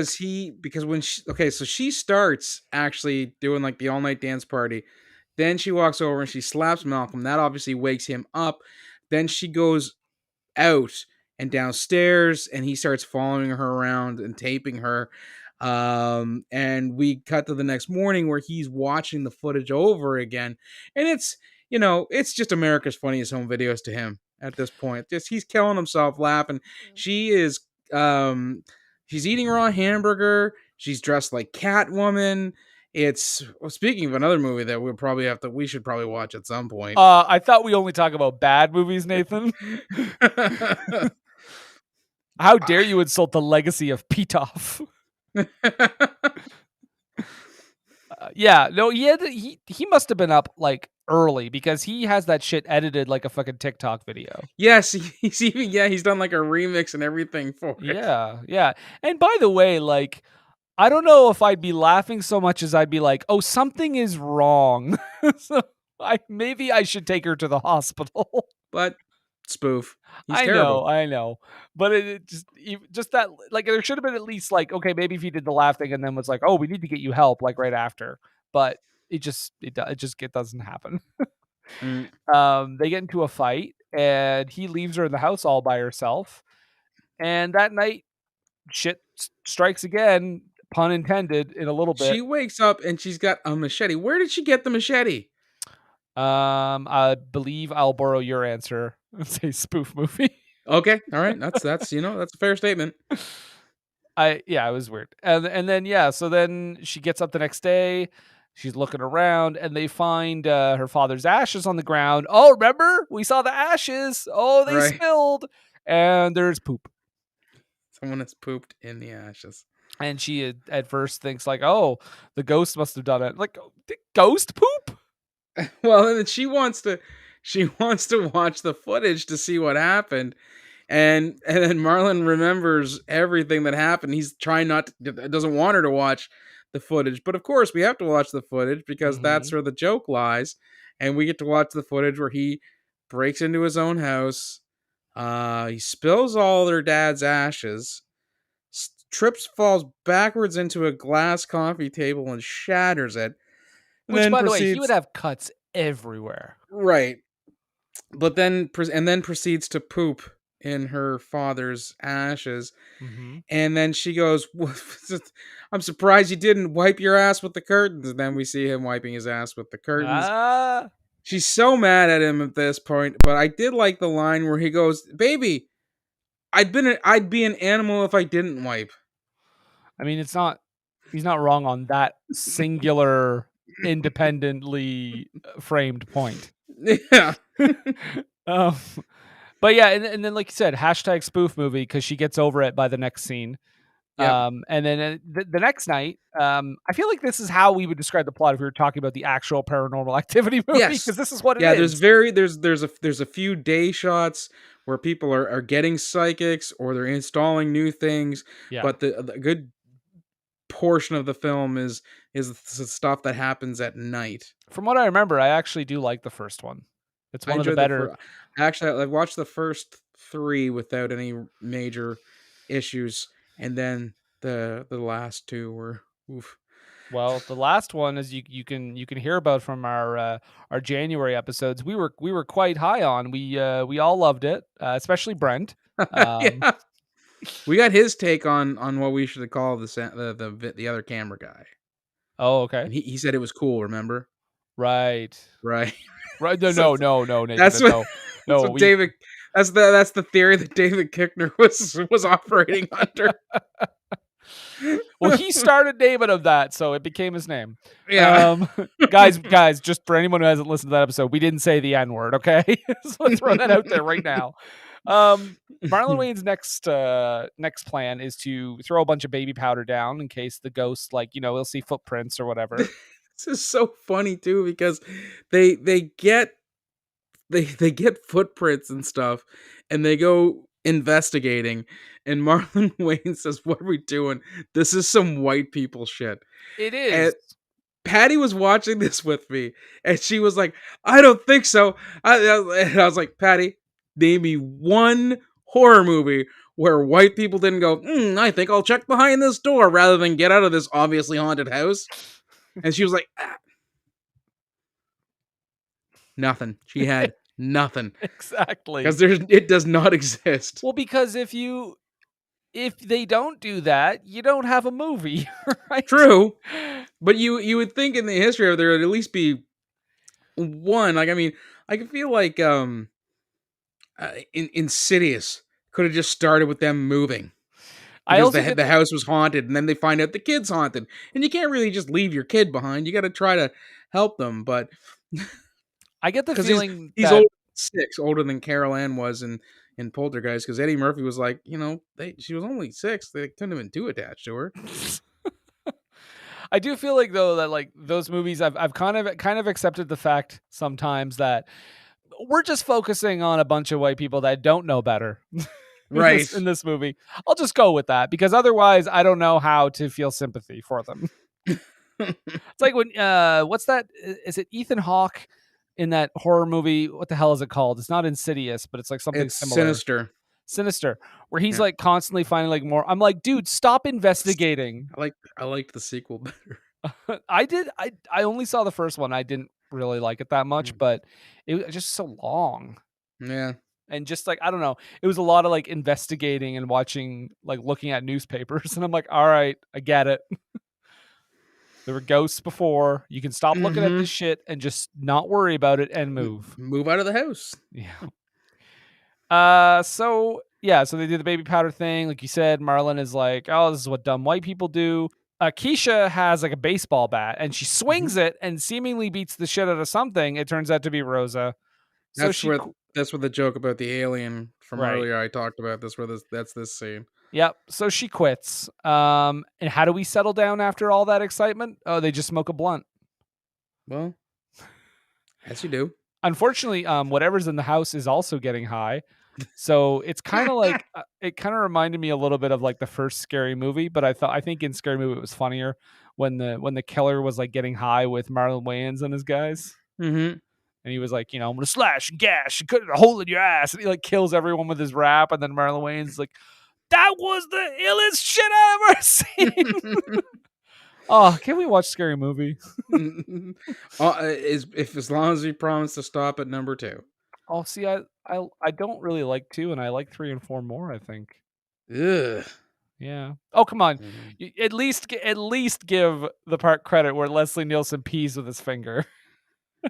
because when so she starts actually doing like the all night dance party, then she walks over and she slaps Malcolm. That obviously wakes him up. Then she goes out and downstairs, and he starts following her around and taping her. And we cut to the next morning where he's watching the footage over again, and it's just America's Funniest Home Videos to him. At this point, just he's killing himself laughing. She is, she's eating raw hamburger. She's dressed like Catwoman. Speaking of another movie that we should probably watch at some point. I thought we only talk about bad movies, Nathan. How dare you insult the legacy of Pitoff? He must have been up like early because he has that shit edited like a fucking TikTok video. Yes, he's done like a remix and everything for it. Yeah. And by the way, like, I don't know if I'd be laughing so much as I'd be like, oh, something is wrong. So maybe I should take her to the hospital. But spoof. He's I terrible. know. But it just that, like, there should have been at least like, okay, maybe if he did the laugh thing and then was like, oh, we need to get you help, like right after. But it doesn't happen. They get into a fight and he leaves her in the house all by herself. And that night, shit strikes again, pun intended, in a little bit. She wakes up and she's got a machete. Where did she get the machete? I believe I'll borrow your answer and say spoof movie. Okay, all right, that's that's a fair statement. It was weird, and then so then she gets up the next day. She's looking around, and they find her father's ashes on the ground. Oh, remember we saw the ashes? Oh, they spilled, and there's poop. Someone has pooped in the ashes. And she at first thinks like, oh, the ghost must have done it. Like, did ghost poop? Well, and then she wants to watch the footage to see what happened. And then Marlon remembers everything that happened. He's trying doesn't want her to watch the footage. But of course, we have to watch the footage because that's where the joke lies. And we get to watch the footage where he breaks into his own house. He spills all their dad's ashes, trips, falls backwards into a glass coffee table and shatters it. Which, by the way, he would have cuts everywhere. Right. But then proceeds to poop in her father's ashes. And then she goes, I'm surprised you didn't wipe your ass with the curtains. And then we see him wiping his ass with the curtains. She's so mad at him at this point. But I did like the line where he goes, baby, I'd be an animal if I didn't wipe. I mean, he's not wrong on that singular, independently framed point. Yeah. But yeah, and then like you said, hashtag spoof movie, because she gets over it by the next scene. Yep. And then the next night, I feel like this is how we would describe the plot if we were talking about the actual Paranormal Activity movie, because this is what it is. There's a few day shots where people are getting psychics or they're installing new things, but the good portion of the film is the stuff that happens at night. From what I remember, I actually do like the first one. It's one of the better. Actually, I watched the first 3 without any major issues, and then the last 2 were oof. Well, the last one, as you can hear about from our January episodes, we were quite high on. We all loved it, especially Brent. Yeah. We got his take on what we should call the other camera guy. Oh, okay. And he said it was cool. Remember? Right. Right. No, Nathan, that's what David. That's the theory that David Koechner was operating under. Well, he started naming of that, so it became his name. Yeah. Guys, just for anyone who hasn't listened to that episode, we didn't say the N-word, okay? So let's throw that out there right now. Marlon Wayans' next plan is to throw a bunch of baby powder down in case the ghost, we'll see footprints or whatever. This is so funny too, because they get footprints and stuff, and they go investigating, and Marlon Wayans says, "What are we doing? This is some white people shit." It is. And Patty was watching this with me, and she was like, "I don't think so." And I was like, "Patty, name me one horror movie where white people didn't go, I think I'll check behind this door rather than get out of this obviously haunted house." And she was like, nothing. She had nothing. Exactly. Because it does not exist. Well, because if they don't do that, you don't have a movie, right? True. But you would think in the history of there would at least be one. Like, I mean, I can feel like Insidious could have just started with them moving. Because the house was haunted, and then they find out the kid's haunted. And you can't really just leave your kid behind. You got to try to help them. But I get the feeling he's older than 6, older than Carol Ann was in Poltergeist, because Eddie Murphy was like, she was only 6. They couldn't have been too attached to her. I do feel like, though, that those movies, I've kind of accepted the fact sometimes that we're just focusing on a bunch of white people that don't know better. Right. In this movie. I'll just go with that, because otherwise I don't know how to feel sympathy for them. It's like when what's that? Is it Ethan Hawke in that horror movie? What the hell is it called? It's not Insidious, but it's like something similar. Sinister, where he's constantly finding more. I'm like, dude, stop investigating. I liked the sequel better. I only saw the first one. I didn't really like it that much, but it was just so long. Yeah. And just I don't know, it was a lot of investigating and watching, looking at newspapers. And I'm like, all right, I get it. There were ghosts before. You can stop looking at this shit and just not worry about it and move. Move out of the house. Yeah. So they do the baby powder thing. Like you said, Marlon is like, oh, this is what dumb white people do. Keisha has a baseball bat, and she swings it and seemingly beats the shit out of something. It turns out to be Rosa. That's where the joke about the alien from earlier I talked about. That's this scene. Yep. So she quits. And how do we settle down after all that excitement? Oh, they just smoke a blunt. Well, as you do. Unfortunately, whatever's in the house is also getting high. So it's kind of it kind of reminded me a little bit of the first Scary Movie, but I think in Scary Movie it was funnier when the killer was like getting high with Marlon Wayans and his guys. Mm-hmm. And he was like, you know, I'm gonna slash and gash and cut a hole in your ass, and he like kills everyone with his rap. And then Marlon Wayans is like, that was the illest shit I ever seen. Oh, can we watch Scary Movie? As long as you promise to stop at number 2. Oh, see, I don't really like 2, and I like 3 and 4 more, I think. Ugh. Yeah. Oh, come on. Mhm. At least give the part credit where Leslie Nielsen pees with his finger.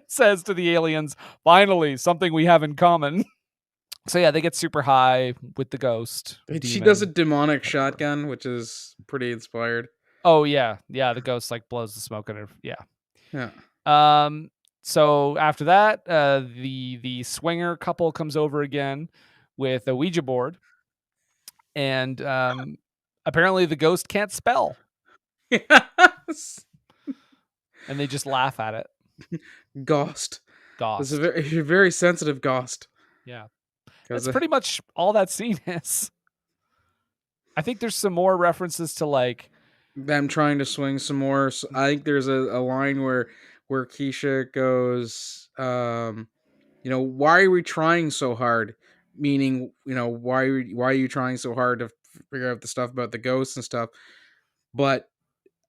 Says to the aliens, finally, something we have in common. So yeah, they get super high with the ghost. She does a demon. demonic shotgun, which is pretty inspired. Oh yeah. Yeah, the ghost like blows the smoke in her. Yeah. Yeah. So after that, the swinger couple comes over again with a Ouija board. And apparently the ghost can't spell. Yes. And they just laugh at it. Ghost. Ghost. It's a very sensitive ghost. Yeah. 'Cause That's pretty much all that scene is. I think there's some more references to like them trying to swing some more. So I think there's a line where Keisha goes, you know, why are we trying so hard? Meaning, you know, why are you trying so hard to figure out the stuff about the ghosts and stuff? But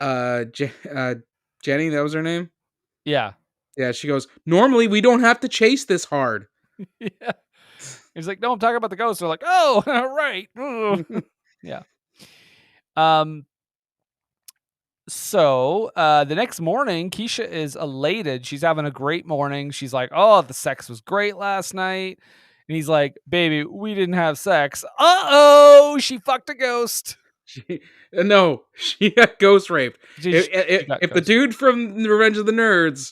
Jenny, that was her name. yeah. Yeah, she goes, normally we don't have to chase this hard. Yeah. He's like, no, I'm talking about the ghost. They're like, oh, right. Yeah. So the next morning, Keisha is elated. She's having a great morning. She's like, oh, the sex was great last night. And he's like, baby, we didn't have sex. Uh-oh, she fucked a ghost. No, she got ghost raped. She If got the ghost dude from Revenge of the Nerds,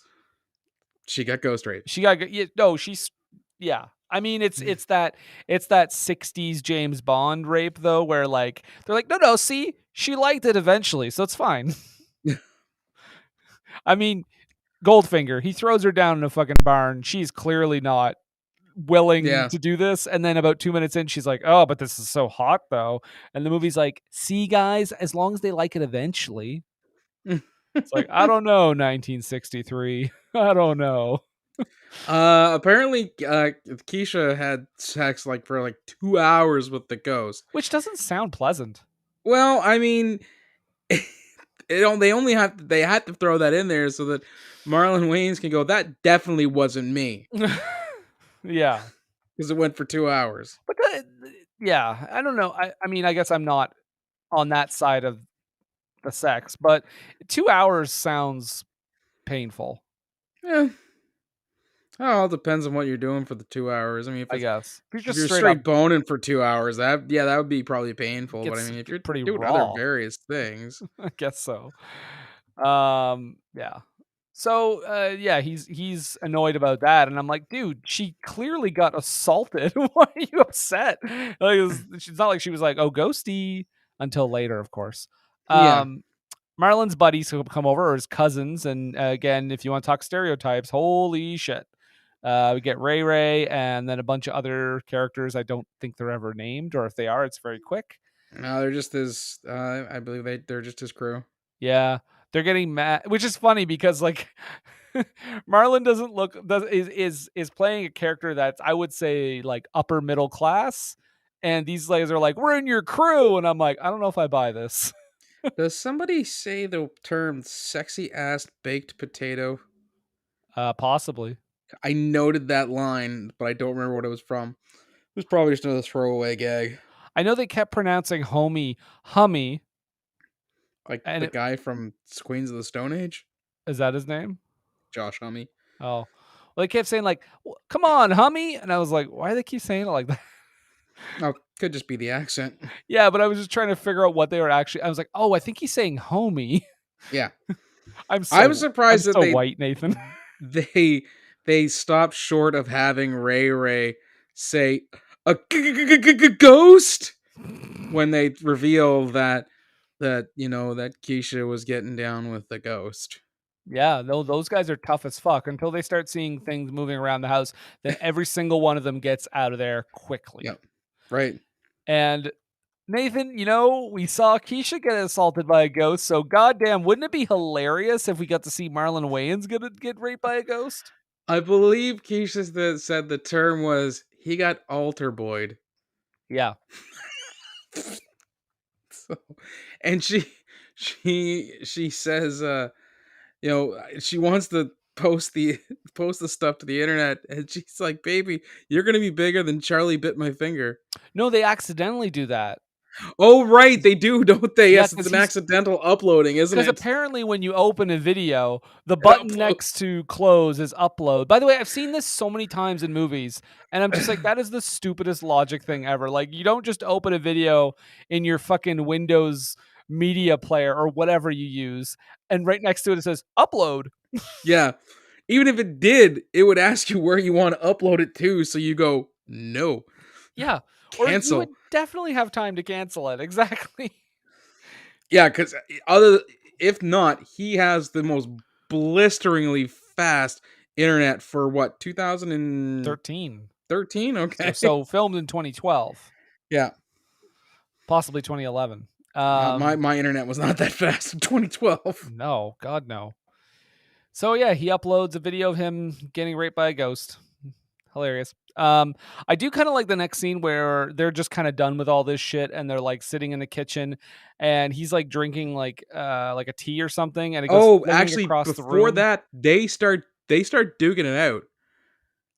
she got ghost raped. She got no. She's yeah. I mean, it's that 60s James Bond rape though, where like they're like, no, see, she liked it eventually, so it's fine. I mean, Goldfinger, he throws her down in a fucking barn. She's clearly not willing to do this, and then about 2 minutes in, she's like, oh, but this is so hot though. And the movie's like, see, guys, as long as they like it eventually. It's like, I don't know, 1963. I don't know. Apparently, Keisha had sex like for like 2 hours with the ghost, which doesn't sound pleasant. Well, I mean, they had to throw that in there so that Marlon Wayans can go, that definitely wasn't me. Yeah, because it went for 2 hours. But yeah, I don't know. I mean, I guess I'm not on that side of the sex, but 2 hours sounds painful. Yeah. Oh, it depends on what you're doing for the 2 hours. I mean, I guess if you're straight boning for 2 hours, that would be probably painful. But I mean, if you're pretty doing raw. other various things, I guess so. Yeah. So yeah, he's annoyed about that, and I'm like, dude, she clearly got assaulted. Why are you upset? Like, it's not like she was like, oh, ghosty, until later, of course. Yeah. Marlon's buddies who come over, or his cousins, and again, if you want to talk stereotypes, holy shit. We get Ray, and then a bunch of other characters. I don't think they're ever named, or if they are, it's very quick. No, they're just his. I believe they're just his crew. Yeah, they're getting mad, which is funny because like Marlon is playing a character that's, I would say, like upper middle class, and these guys are like, we're in your crew, and I'm like, I don't know if I buy this. Does somebody say the term "sexy ass baked potato"? Possibly. I noted that line, but I don't remember what it was from. It was probably just another throwaway gag. I know they kept pronouncing homie hummy. Like the guy from Queens of the Stone Age? Is that his name? Josh Hummy. Oh. Well, they kept saying like, come on, hummy. And I was like, why do they keep saying it like that? Oh, could just be the accent. Yeah, but I was just trying to figure out what they were actually. I was like, oh, I think he's saying homie. Yeah. I was surprised that they white, Nathan. They stopped short of having Ray say a ghost when they reveal that Keisha was getting down with the ghost. Yeah, those guys are tough as fuck until they start seeing things moving around the house. Then every single one of them gets out of there quickly. Yep. Right. And Nathan, we saw Keisha get assaulted by a ghost, so goddamn, wouldn't it be hilarious if we got to see Marlon Wayans get raped by a ghost? I believe Keisha said the term was he got altar boyed. Yeah. So, and she says, she wants to post the stuff to the internet, and she's like, "Baby, you're gonna be bigger than Charlie bit my finger." No, they accidentally do that. Oh, right, they do, don't they? Yeah, Yes, it's 'cause an accidental uploading, isn't Because it? apparently when you open a video, the button Upload. next to close is upload. By the way, I've seen this so many times in movies, and I'm just like, that is the stupidest logic thing ever. Like, you don't just open a video in your fucking Windows media player or whatever you use, and right next to it says upload. Yeah. Even if it did, it would ask you where you want to upload it to, so you go, no. Yeah. Or you Cancel. would definitely have time to cancel it. Exactly. Yeah, because if not, he has the most blisteringly fast internet for what, 2013? 13. Okay. So filmed in 2012, Yeah. possibly 2011. My internet was not that fast in 2012. No, God, no. So yeah, he uploads a video of him getting raped by a ghost. Hilarious. I do kind of like the next scene where they're just kind of done with all this shit and they're like sitting in the kitchen and he's like drinking like a tea or something and it goes flinging Actually, across the before room. that, they start duking it out.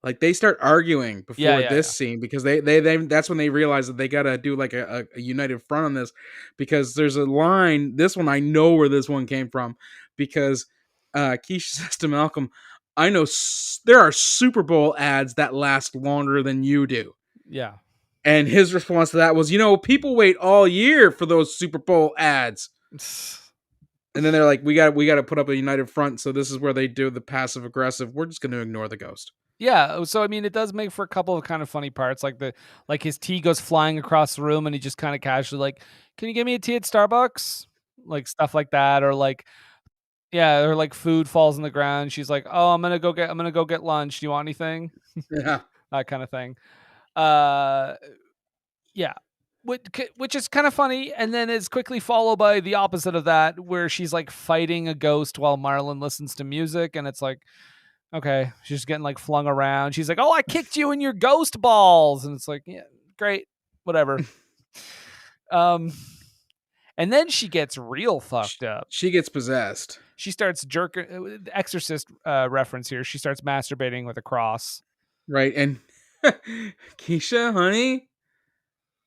Like they start arguing before this scene because they that's when they realize that they gotta do like a united front on this, because there's a line. This one I know where this one came from, because Keisha says to Malcolm, "I know there are Super Bowl ads that last longer than you do." Yeah. And his response to that was, people wait all year for those Super Bowl ads. And then they're like, we got to put up a united front. So this is where they do the passive aggressive. We're just going to ignore the ghost. Yeah, so I mean, it does make for a couple of kind of funny parts, like his tea goes flying across the room, and he just kind of casually like, "Can you give me a tea at Starbucks?" Like stuff like that, or like, yeah, or like food falls on the ground. She's like, "Oh, I'm gonna go get lunch. Do you want anything?" Yeah, that kind of thing. Yeah, which is kind of funny, and then is quickly followed by the opposite of that, where she's like fighting a ghost while Marlon listens to music, and it's like, okay, she's just getting like flung around. She's like, "Oh, I kicked you in your ghost balls," and it's like, yeah, great, whatever. And then she gets real fucked up. She gets possessed. She starts jerking. Exorcist reference here. She starts masturbating with a cross. Right, and Keisha, honey,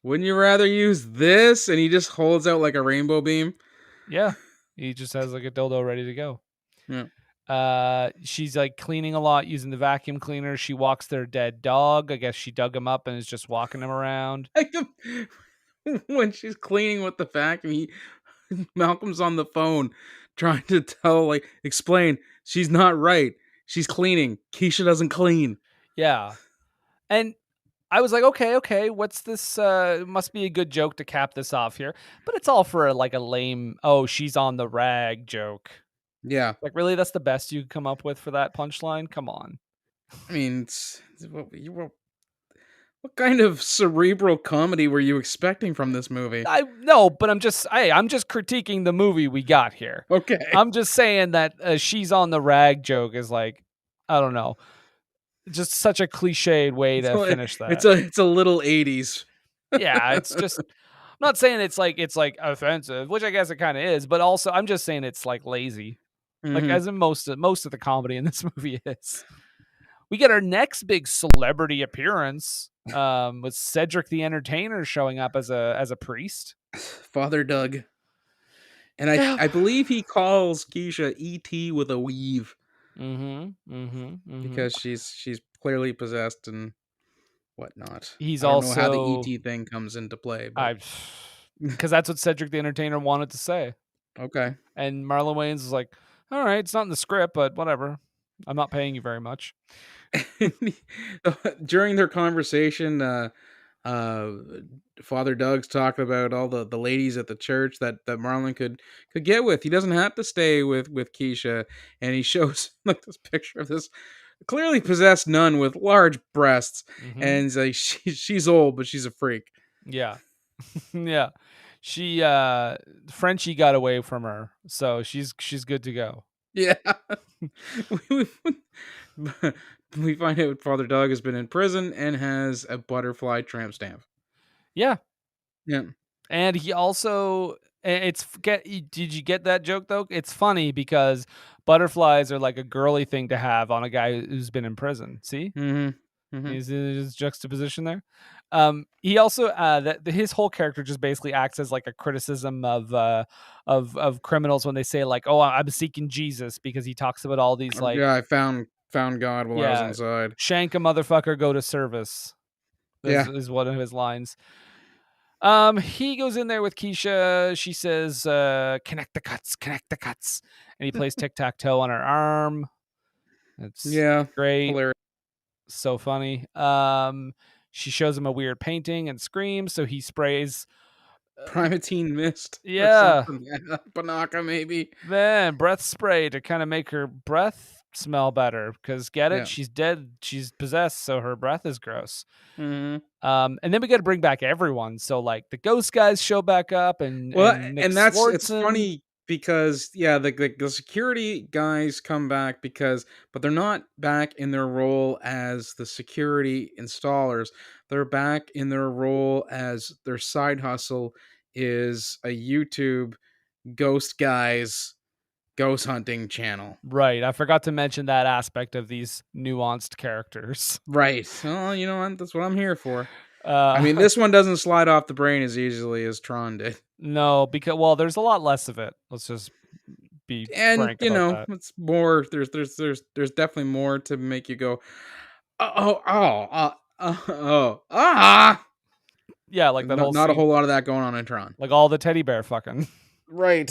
wouldn't you rather use this? And he just holds out like a rainbow beam. Yeah, he just has like a dildo ready to go. Yeah. She's like cleaning a lot using the vacuum cleaner. She walks their dead dog. I guess she dug him up and is just walking him around. When she's cleaning with the vacuum, Malcolm's on the phone trying to explain she's not right. She's cleaning. Keisha doesn't clean. Yeah. And I was like, okay, what's this? Must be a good joke to cap this off here. But it's all for like a lame, oh, she's on the rag joke. Yeah. Like, really? That's the best you could come up with for that punchline? Come on. I mean, what kind of cerebral comedy were you expecting from this movie? No, but I'm just critiquing the movie we got here. Okay. I'm just saying that she's on the rag joke is like, I don't know, just such a cliched way to finish that. It's a little 80s. Yeah, it's just, I'm not saying it's like offensive, which I guess it kind of is, but also I'm just saying it's like lazy. Like as in most of the comedy in this movie is. We get our next big celebrity appearance with Cedric the Entertainer showing up as a priest. Father Doug. And I believe he calls Keisha E.T. with a weave. Because she's clearly possessed and whatnot. I don't know how the E.T. thing comes into play. Because that's what Cedric the Entertainer wanted to say. Okay. And Marlon Wayans is like, all right, it's not in the script, but whatever. I'm not paying you very much. During their conversation, Father Doug's talking about all the ladies at the church that Marlon could get with. He doesn't have to stay with Keisha, and he shows like this picture of this clearly possessed nun with large breasts, and he's like, she's old, but she's a freak. Yeah. Yeah. She Frenchie got away from her, so she's good to go. Yeah. We find out Father Doug has been in prison and has a butterfly tramp stamp. Yeah. Yeah. And he also did you get that joke though? It's funny because butterflies are like a girly thing to have on a guy who's been in prison. See? Mm-hmm. Mm-hmm. Is his juxtaposition there? He also that his whole character just basically acts as like a criticism of criminals when they say like, "Oh, I'm seeking Jesus," because he talks about all these like, Yeah, I found God while I was inside. shank a motherfucker, go to service. Yeah. Is one of his lines. He goes in there with Keisha. She says, connect the cuts, and he plays tic-tac-toe on her arm. It's Yeah. great. Hilarious. So funny. She shows him a weird painting and screams, so he sprays Primatine mist. Yeah. Or something. Banaka, maybe. man, breath spray to kind of make her breath smell better. Because get it? Yeah. She's dead. She's possessed, so her breath is gross. Mm-hmm. And then we got to bring back everyone. So like the ghost guys show back up, and Nick And that's it's Swardson. funny because the security guys come back but they're not back in their role as the security installers. They're back in their role as their side hustle is a YouTube ghost guys ghost hunting channel. Right. I forgot to mention that aspect of these nuanced characters. Right. Well, you know what? That's what I'm here for. I mean, this one doesn't slide off the brain as easily as Tron did. No, because there's a lot less of it. Let's just be And frank you about know, that. it's more. There's definitely more to make you go, ah. Yeah, like that whole Not a scene, whole lot of that going on in Tron. like all the teddy bear fucking. Right.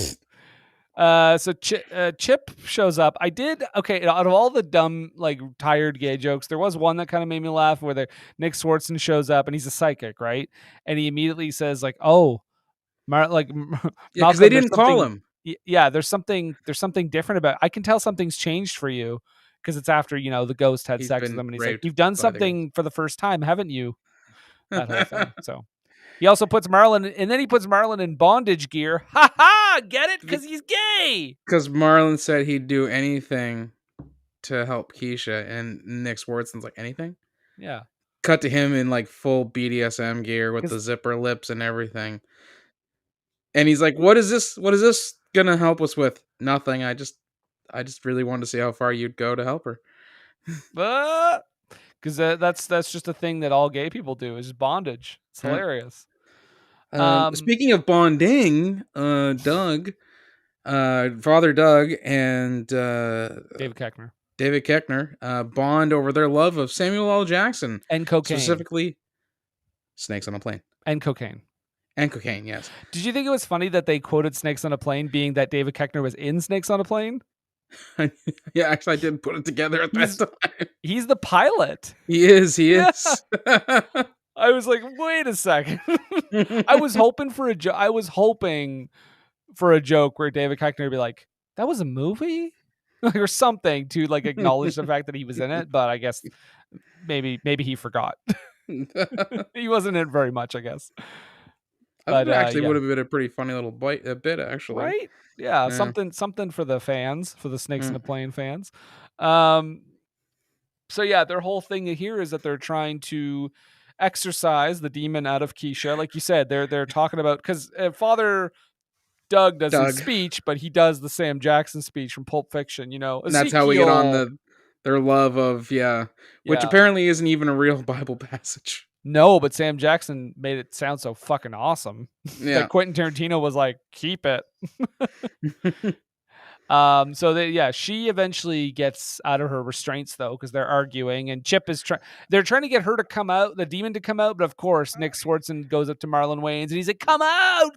So Chip shows up. Okay, out of all the dumb, like tired gay jokes, there was one that kind of made me laugh where Nick Swardson shows up and he's a psychic, right? And he immediately says like, "Oh, Yeah, because Malcolm, they there's didn't call something- him. Yeah, there's something different about. I can tell something's changed for you because it's after the ghost had He's sex with been him, and he's like, raped "You've done by the something for the first time, haven't you?" That whole thing. So he also puts Marlon, and then he puts Marlon in bondage gear. Ha ha! Get it? Because he's gay. Because Marlon said he'd do anything to help Keisha, and Nick Swardson's like, anything? Yeah. Cut to him in like full BDSM gear with 'Cause- the zipper lips and everything. And he's like, what is this gonna help us with? Nothing. I just really wanted to see how far you'd go to help her. Because that's just a thing that all gay people do is bondage. It's Yeah. hilarious. Speaking of bonding, Doug, Father Doug and David Koechner bond over their love of Samuel L. Jackson. and cocaine. Specifically, Snakes on a Plane. And cocaine. And cocaine, yes. Did you think it was funny that they quoted Snakes on a Plane being that David Koechner was in Snakes on a Plane? Yeah, actually, I didn't put it together at that time. He's the pilot. He is. I was like, wait a second. I was hoping for a joke. I was hoping for a joke where David Koechner would be like, that was a movie? Or something to like acknowledge the fact that he was in it, but I guess maybe he forgot. He wasn't in it very much, I guess. But actually would have been a pretty funny little bit, actually. Right? Yeah, something for the fans, for the Snakes in a Plane fans. So yeah, their whole thing here is that they're trying to exorcise the demon out of Keisha. Like you said, they're talking about, because Father Doug does his speech, but he does the Sam Jackson speech from Pulp Fiction. And that's how we get on their love of which apparently isn't even a real Bible passage. No, but Sam Jackson made it sound so fucking awesome. Yeah. That Quentin Tarantino was like, keep it. She eventually gets out of her restraints though, because they're arguing, and Chip is they're trying to get her to come out, the demon to come out, but of course Nick Swardson goes up to Marlon Wayans and he's like, come out.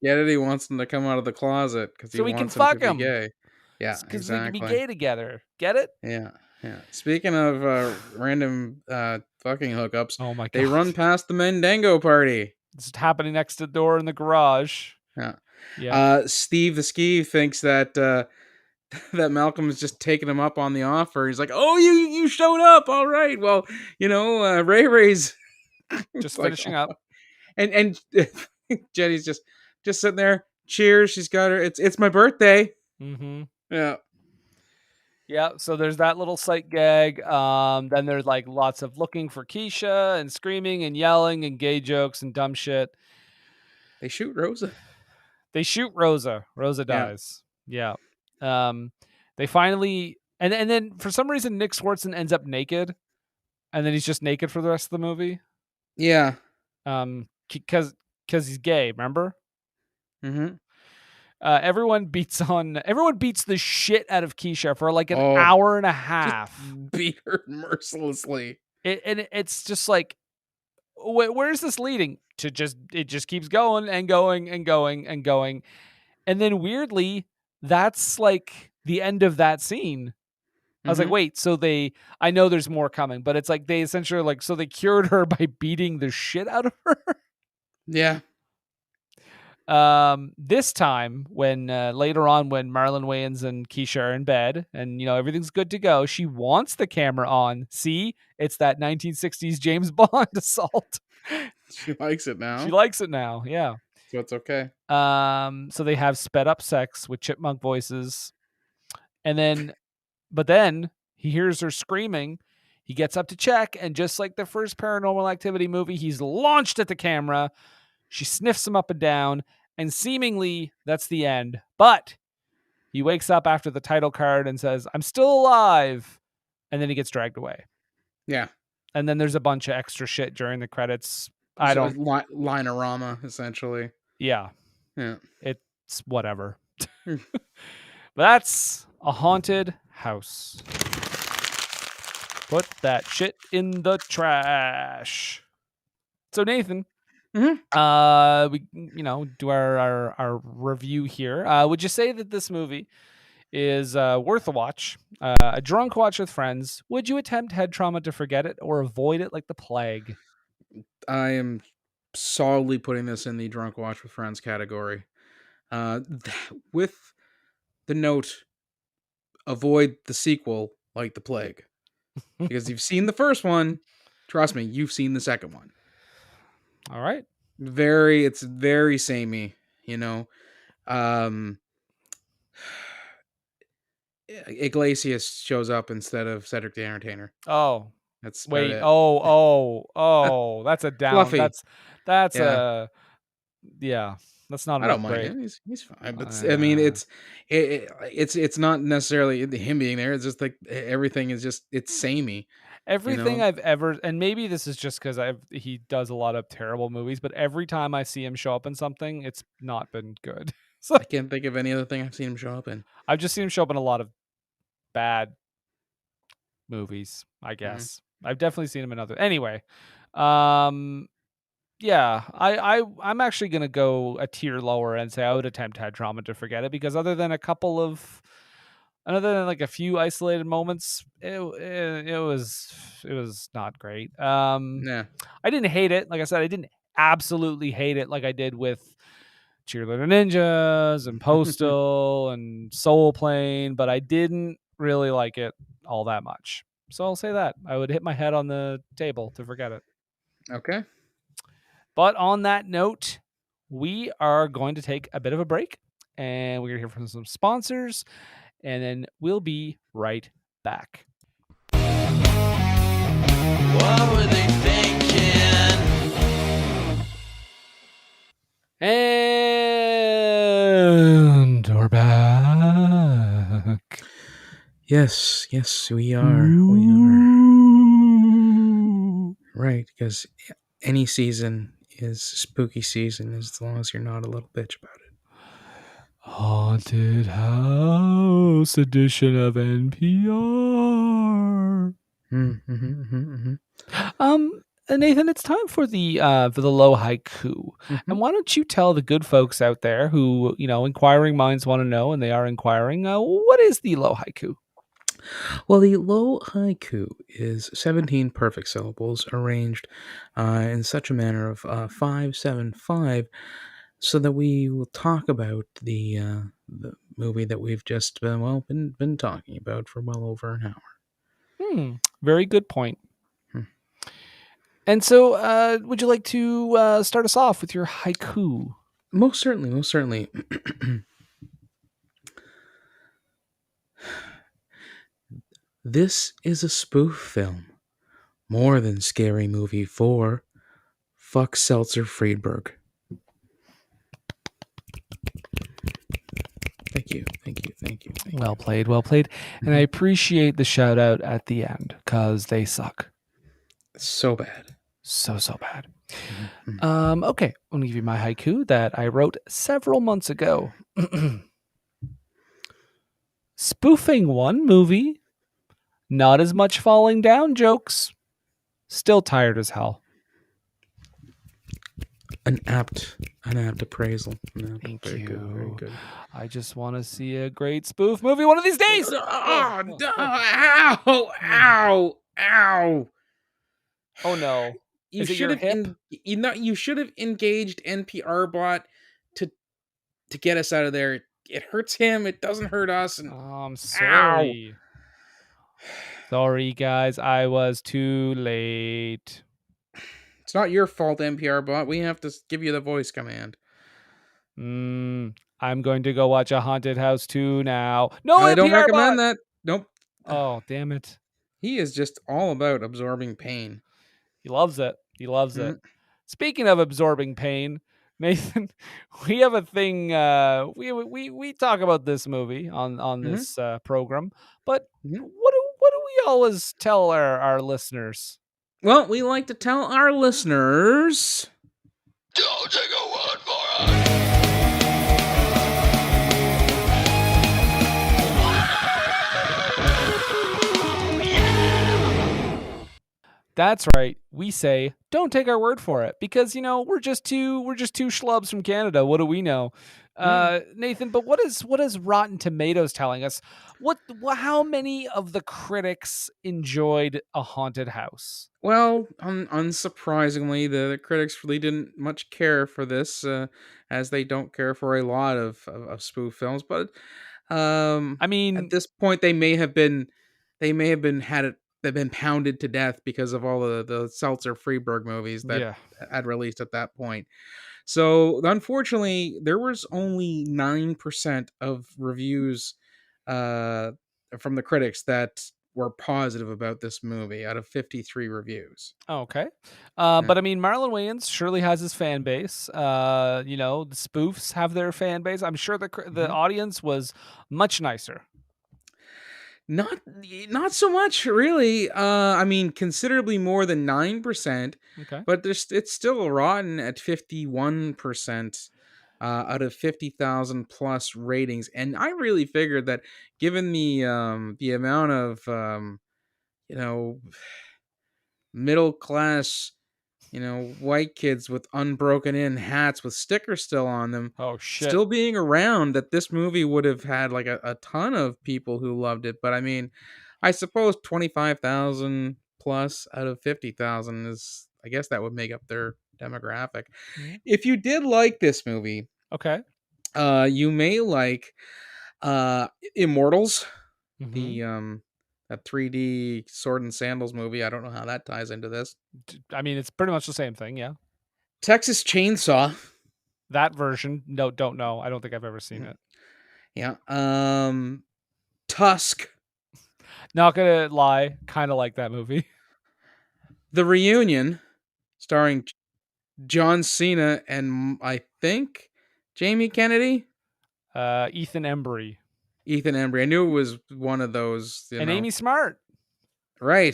Yeah, he wants him to come out of the closet because so he can wants fuck him to be him. gay. Yeah, because exactly. we can be gay together. Get it? Yeah. Speaking of random fucking hookups, oh my god, they run past the Mendango party. It's happening next to the door in the garage. Yeah. Steve the Ski thinks that that Malcolm is just taking him up on the offer. He's like, "Oh, you showed up. All right. Well, Ray Ray's just finishing up." and Jenny's just sitting there. Cheers. She's got her. It's my birthday. Mm-hmm. Yeah. Yeah, so there's that little sight gag. Then there's like lots of looking for Keisha and screaming and yelling and gay jokes and dumb shit. They shoot Rosa. They shoot Rosa. Rosa Yeah. dies. Yeah. They finally and then for some reason Nick Swardson ends up naked, and then he's just naked for the rest of the movie. Yeah. Because he's gay. Remember? Mm-hmm. Everyone beats the shit out of Keisha for like an Oh, hour and a half. Beat her mercilessly. It's just like, where's this leading to? It just keeps going and going and going and going, and then weirdly, that's like the end of that scene. I was like, Mhm. wait, so I know there's more coming, but it's like they essentially like, so they cured her by beating the shit out of her. Yeah. This time when later on when Marlon Wayans and Keisha are in bed and everything's good to go, she wants the camera on. See, it's that 1960s James Bond assault. She likes it now. She likes it now. Yeah. So it's okay. So they have sped up sex with chipmunk voices, but then he hears her screaming. He gets up to check, and just like the first Paranormal Activity movie, he's launched at the camera. She sniffs him up and down, and seemingly that's the end. But he wakes up after the title card and says, "I'm still alive," and then he gets dragged away. Yeah. And then there's a bunch of extra shit during the credits. Linorama, essentially. Yeah. Yeah. It's whatever. That's a haunted house. Put that shit in the trash. So Nathan, Mhm. we do our review here. Would you say that this movie is worth a watch, a drunk watch with friends? Would you attempt head trauma to forget it or avoid it like the plague? I am solidly putting this in the drunk watch with friends category. With the note, avoid the sequel like the plague. Because you've seen the first one, trust me, you've seen the second one. All right. It's very samey, Iglesias shows up instead of Cedric the Entertainer. Oh, That's wait. about it. Oh, that's a down. Fluffy. That's Yeah. yeah. That's not I don't great. mind him. He's fine, but I mean, it's not necessarily him being there. It's just like everything is just it's samey. Everything I've ever, and maybe this is just because he does a lot of terrible movies, but every time I see him show up in something, it's not been good. So I can't think of any other thing I've seen him show up in. I've just seen him show up in a lot of bad movies, I guess. I've definitely seen him in other. Anyway, yeah, I'm actually gonna go a tier lower and say I would attempt head trauma to forget it, because other than like a few isolated moments, it was not great. Yeah. I didn't hate it. Like I said, I didn't absolutely hate it like I did with Cheerleader Ninjas and Postal and Soul Plane, but I didn't really like it all that much. So I'll say that I would hit my head on the table to forget it. Okay. But on that note, we are going to take a bit of a break, and we're going to hear from some sponsors, and then we'll be right back. What were they thinking? And we're back. Yes, we are. We are. Right, because any season is spooky season as long as you're not a little bitch about it. Haunted House edition of NPR. Nathan, it's time for the low haiku. And why don't you tell the good folks out there who, inquiring minds want to know, and they are inquiring, what is the low haiku? Well, the low haiku is 17 perfect syllables arranged in such a manner of 5-7-5, so that we will talk about the movie that we've just been talking about for well over an hour. Very good point. And so, would you like to start us off with your haiku? Most certainly, most certainly. This is a spoof film. More than Scary Movie 4. Fuck Seltzer Friedberg. Thank you, thank you, thank you. Thank Well played, well played. And I appreciate the shout out at the end because they suck. So bad. So bad. Mhm. Okay, I'm going to give you my haiku that I wrote several months ago. Spoofing one movie, not as much falling down jokes, still tired as hell. An apt appraisal. Thank Very you. good, very good. I just want to see a great spoof movie one of these days. Oh, no, ow. Oh no. You Is it should your have hip? you should have engaged NPR bot to get us out of there. It hurts him, it doesn't hurt us. And Oh, I'm sorry. Sorry, guys. I was too late. it's not your fault, NPR bot. We have to give you the voice command. I'm going to go watch a haunted house too now. No, I don't NPR recommend bot! that. Nope. Oh, damn it. He is just all about absorbing pain. He loves it. He loves it. Mhm. Speaking of absorbing pain, Nathan, we have a thing. We talk about this movie on this program, but Mhm. what do we always tell our listeners? Well, we like to tell our listeners. Don't take a word for us. That's right. We say don't take our word for it because we're just two schlubs from Canada. What do we know, Nathan? But what is Rotten Tomatoes telling us? How many of the critics enjoyed A Haunted House? Well, unsurprisingly, the critics really didn't much care for this, as they don't care for a lot of spoof films. But I mean, at this point, they may have been they've been pounded to death because of all the Seltzer Freeberg movies that yeah. had released at that point. So unfortunately, there was only 9% of reviews uh, from the critics that were positive about this movie out of 53 reviews. Okay. Yeah. But I mean, Marlon Wayans surely has his fan base. The spoofs have their fan base. I'm sure the Mhm. audience was much nicer. Not so much, really. I mean, considerably more than 9%, Okay. but it's still rotten at 51%. Out of 50,000 plus ratings, and I really figured that, given the amount of you know middle class white kids with unbroken in hats with stickers still on them Oh shit. still being around, that this movie would have had like a ton of people who loved it. But I mean, I suppose 25,000 plus out of 50,000 is, I guess that would make up their demographic. Mhm. If you did like this movie, Okay. you may like Immortals, Mhm. the that 3D Sword and Sandals movie. I don't know how that ties into this. I mean, it's pretty much the same thing. Yeah. Texas Chainsaw. That version. No, don't know. I don't think I've ever seen it. Yeah. Tusk. Not gonna lie, kind of like that movie. The Reunion, starring John Cena and I think Jamie Kennedy. Ethan Embry Ethan Embry. I knew it was one of those. and Amy Smart. Right.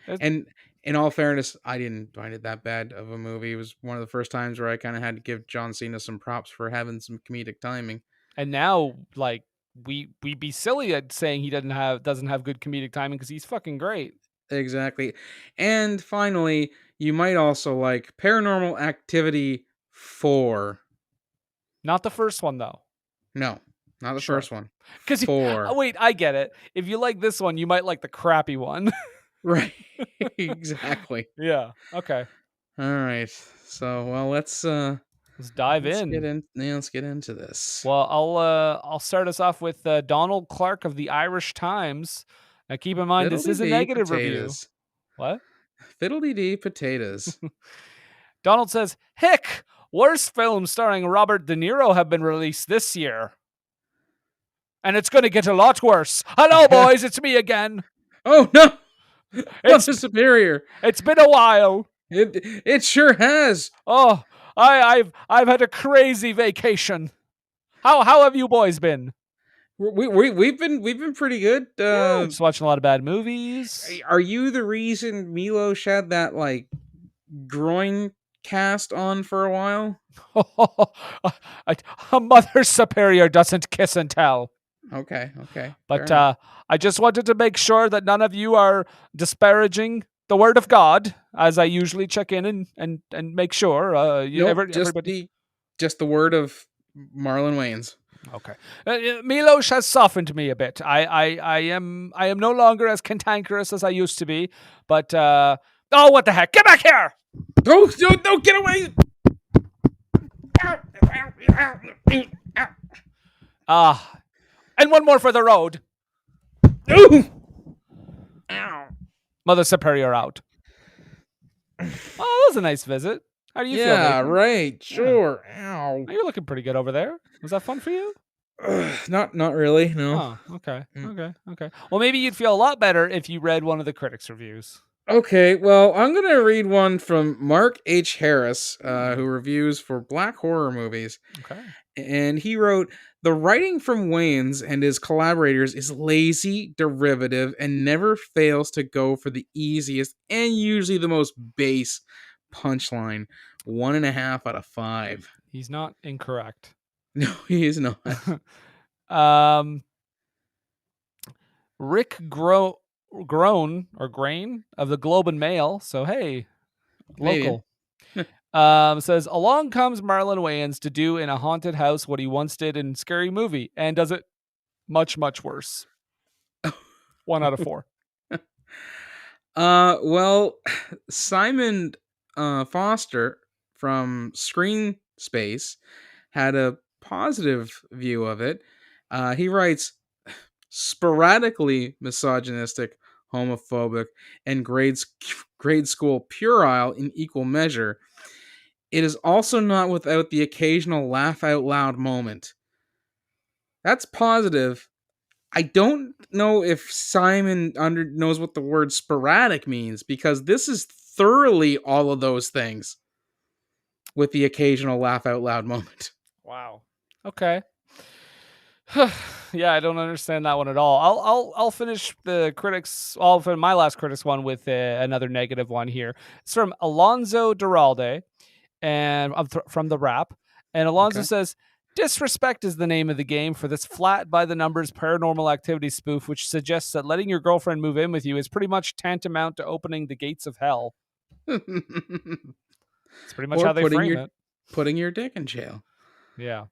It's- And in all fairness, I didn't find it that bad of a movie. It was one of the first times where I kind of had to give John Cena some props for having some comedic timing. And now, like, we be silly at saying he doesn't have good comedic timing because he's fucking great. Exactly. And finally, you might also like Paranormal Activity 4. Not the first one though. No, not the Sure. first one. Because 4. wait, I get it. If you like this one, you might like the crappy one. Right. Exactly. Yeah. Okay. All right. So, well, let's dive let's in. get in. Yeah, let's get into this. Well, I'll start us off with Donald Clark of the Irish Times. Now, keep in mind this is a negative review. What? Fiddle-dee-dee potatoes. Donald says, "Hick, worse films starring Robert De Niro have been released this year. And it's going to get a lot worse. Hello, boys, it's me again. Oh no, It's Mother Superior. it's been a while. It sure has. Oh, I've had a crazy vacation. How have you boys been? We've been pretty good. Just watching a lot of bad movies. Are you the reason Milos had that like groin cast on for a while? A Mother Superior doesn't kiss and tell. Okay. But I just wanted to make sure that none of you are disparaging the word of God, as I usually check in and make sure. Everybody. Just the word of Marlon Wayans. Okay. Milos has softened me a bit. I am no longer as cantankerous as I used to be. But oh, what the heck! Get back here! No, get away! And one more for the road. Ooh! Mother Superior out. Oh, that was a nice visit. How do you feel? Yeah, Nathan? right. Sure. Ow. You're looking pretty good over there. Was that fun for you? Not really. No. Oh, okay. Well, maybe you'd feel a lot better if you read one of the critics' reviews. Okay, well, I'm going to read one from Mark H. Harris, who reviews for Black horror movies. Okay. And he wrote, "The writing from Wayans and his collaborators is lazy, derivative, and never fails to go for the easiest and usually the most base punchline. 1.5 out of 5. He's not incorrect. No, he is not. Rick Groan or Grain of the Globe and Mail. So hey, local. Says, along comes Marlon Wayans to do in a haunted house what he once did in Scary Movie, and does it much, much worse. 1 out of 4. Well, Simon Foster from Screen Space had a positive view of it. He writes, sporadically misogynistic, homophobic, and grade school puerile in equal measure. It is also not without the occasional laugh out loud moment. That's positive. I don't know if Simon knows what the word sporadic means, because this is thoroughly all of those things with the occasional laugh out loud moment. Wow. Okay. Yeah, I don't understand that one at all. I'll finish the critics. I'll finish my last critics one with another negative one here. It's from Alonzo Duralde, and from the Wrap. And Alonzo says, "Disrespect is the name of the game for this flat by the numbers paranormal activity spoof, which suggests that letting your girlfriend move in with you is pretty much tantamount to opening the gates of hell." It's pretty much how they frame it. Putting your dick in jail. Yeah.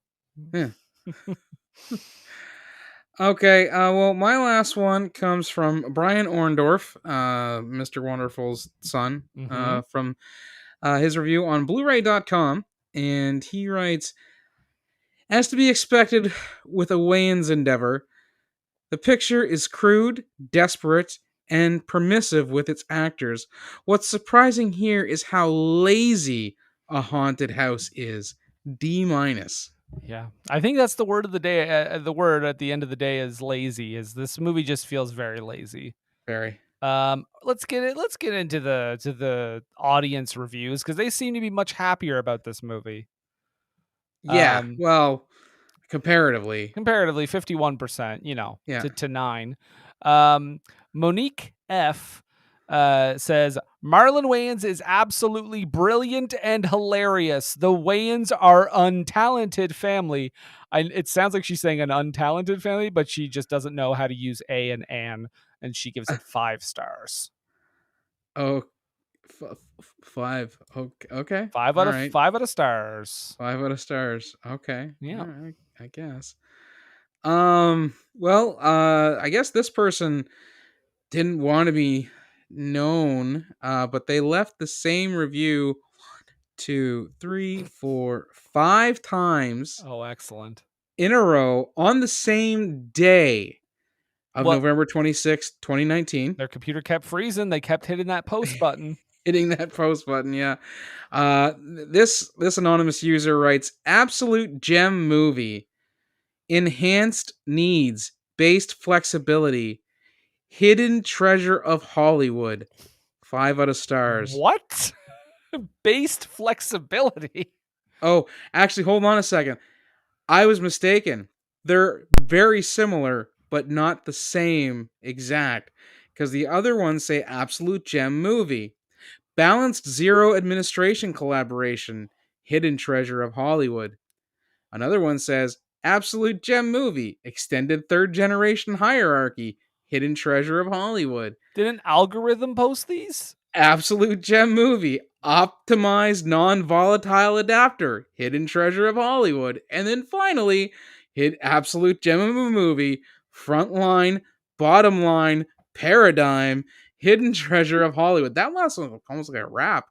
Okay, well, my last one comes from Brian Orndorff, Mr. Wonderful's son, from his review on Blu-ray.com, and he writes, as to be expected with a Wayans endeavor, the picture is crude, desperate, and permissive with its actors. What's surprising here is how lazy a haunted house is. D-. Yeah, I think that's the word of the day. The word at the end of the day is lazy. Is this movie just feels very lazy? Very. Let's get into the audience reviews, because they seem to be much happier about this movie. Yeah. Well, comparatively 51%. To 9. Monique F. Says, Marlon Wayans is absolutely brilliant and hilarious. The Wayans are untalented family. It sounds like she's saying an untalented family, but she just doesn't know how to use a and an, and she gives it 5 stars. Oh, 5. Okay. 5 out of 5 out of stars. 5 out of stars. Okay. Yeah. Right, I guess. Well, I guess this person didn't want to be known, but they left the same review 2, 3, 4, 5 times. Oh, excellent. In a row on the same day. of Well- November 26, 2019. Their computer kept freezing. They kept hitting that post button. Hitting that post button, yeah. This anonymous user writes, absolute gem movie. Enhanced needs, based flexibility, hidden treasure of Hollywood. 5 out of stars. What? Based flexibility. Oh, actually, hold on a second. I was mistaken. They're very similar, but not the same exact. Because the other ones say absolute gem movie. Balanced zero administration collaboration. Hidden treasure of Hollywood. Another one says absolute gem movie. Extended third generation hierarchy. Hidden treasure of Hollywood. Did an algorithm post these? Absolute gem movie. Optimized non-volatile adapter. Hidden treasure of Hollywood. And then finally, hit absolute gem of a movie. Frontline, bottom line, paradigm, hidden treasure of Hollywood. That last one was almost like a rap.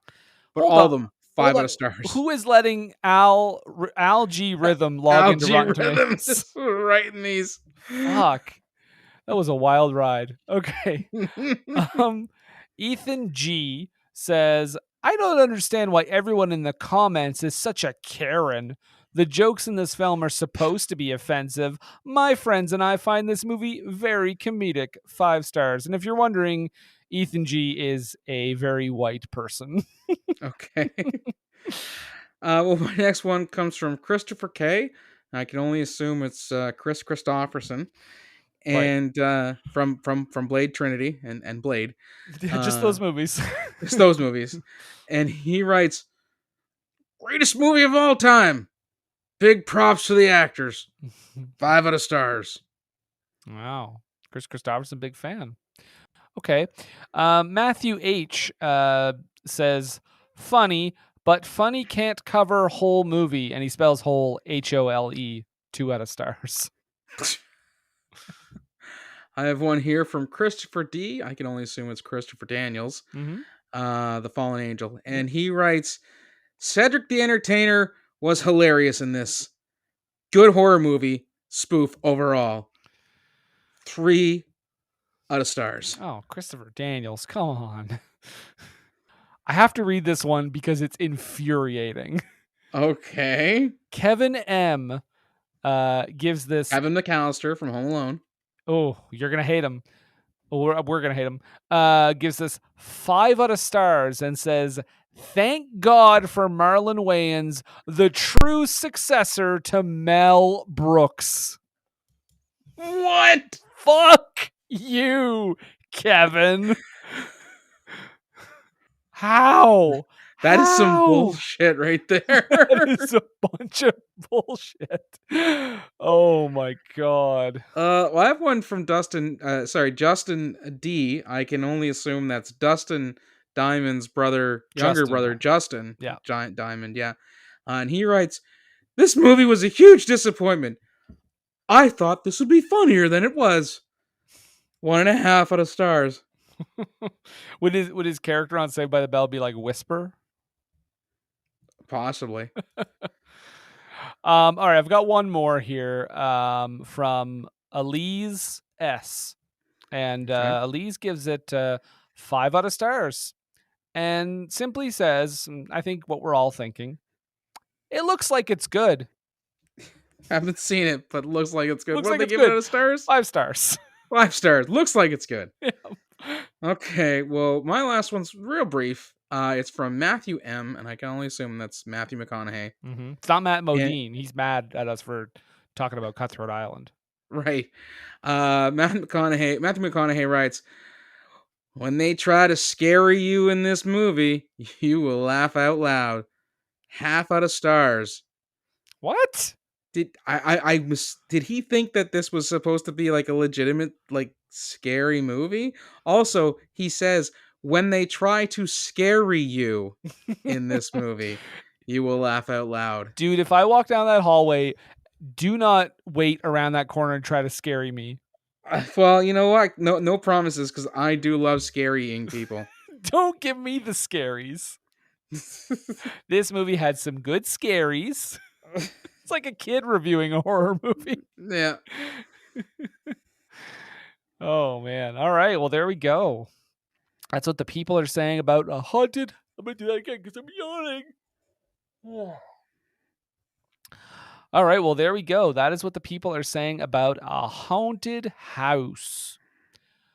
But Hold all on. of them, 5 Hold out on. of stars. Who is letting Algae Rhythm log into Rotten Tomatoes? Just writing these. Fuck. That was a wild ride. Okay. Ethan G says, I don't understand why everyone in the comments is such a Karen. The jokes in this film are supposed to be offensive. My friends and I find this movie very comedic. 5 stars. And if you're wondering, Ethan G is a very white person. Okay. Well, my next one comes from Christopher K. I can only assume it's Chris Christopherson. And from Blade Trinity and Blade. Just those movies. Just those movies. And he writes, greatest movie of all time. Big props to the actors. 5 out of stars. Wow. Chris Christopherson, big fan. Okay. Matthew H says, funny, but funny can't cover whole movie. And he spells whole HOLE. 2 out of stars. I have one here from Christopher D. I can only assume it's Christopher Daniels, the Fallen Angel. And he writes, Cedric the Entertainer was hilarious in this. Good horror movie, spoof overall. 3 out of stars. Oh, Christopher Daniels, come on. I have to read this one because it's infuriating. Okay. Kevin M gives this... Kevin McAllister from Home Alone. Oh, you're going to hate him. We're going to hate him. Gives this 5 out of stars and says, thank God for Marlon Wayans, the true successor to Mel Brooks. What? Fuck you, Kevin. How? That is some How? bullshit right there. That is a bunch of bullshit. Oh my God. Well, I have one from Justin D. I can only assume that's Dustin Diamond's brother, younger Justin, brother, yeah. Justin. Yeah. Giant Diamond, yeah. And he writes, this movie was a huge disappointment. I thought this would be funnier than it was. 1.5 out of stars. Would his character on Saved by the Bell be like Whisper? Possibly. All right, I've got one more here from Elise S. And Elise gives it 5 out of stars and simply says, I think what we're all thinking, it looks like it's good. Haven't seen it, but looks like it's good. Looks What like do they it's give good. it out of stars? 5 stars. 5 stars. Looks like it's good. Yeah. Okay, well, my last one's real brief. It's from Matthew M, and I can only assume that's Matthew McConaughey. Mm-hmm. It's not Matt Modine. He's mad at us for talking about Cutthroat Island. Right. Matthew McConaughey writes, when they try to scare you in this movie, you will laugh out loud. 0.5 out of stars. What? Did he think that this was supposed to be like a legitimate, like, scary movie? Also, he says, when they try to scary you in this movie, you will laugh out loud. Dude, if I walk down that hallway, do not wait around that corner and try to scary me. Well, you know what? No promises, because I do love scarying people. Don't give me the scaries. This movie had some good scaries. It's like a kid reviewing a horror movie. Yeah. Oh man. All right. Well, there we go. That's what the people are saying about a haunted. I'm gonna do that again because I'm yawning. All right. Well, there we go. That is what the people are saying about a haunted house.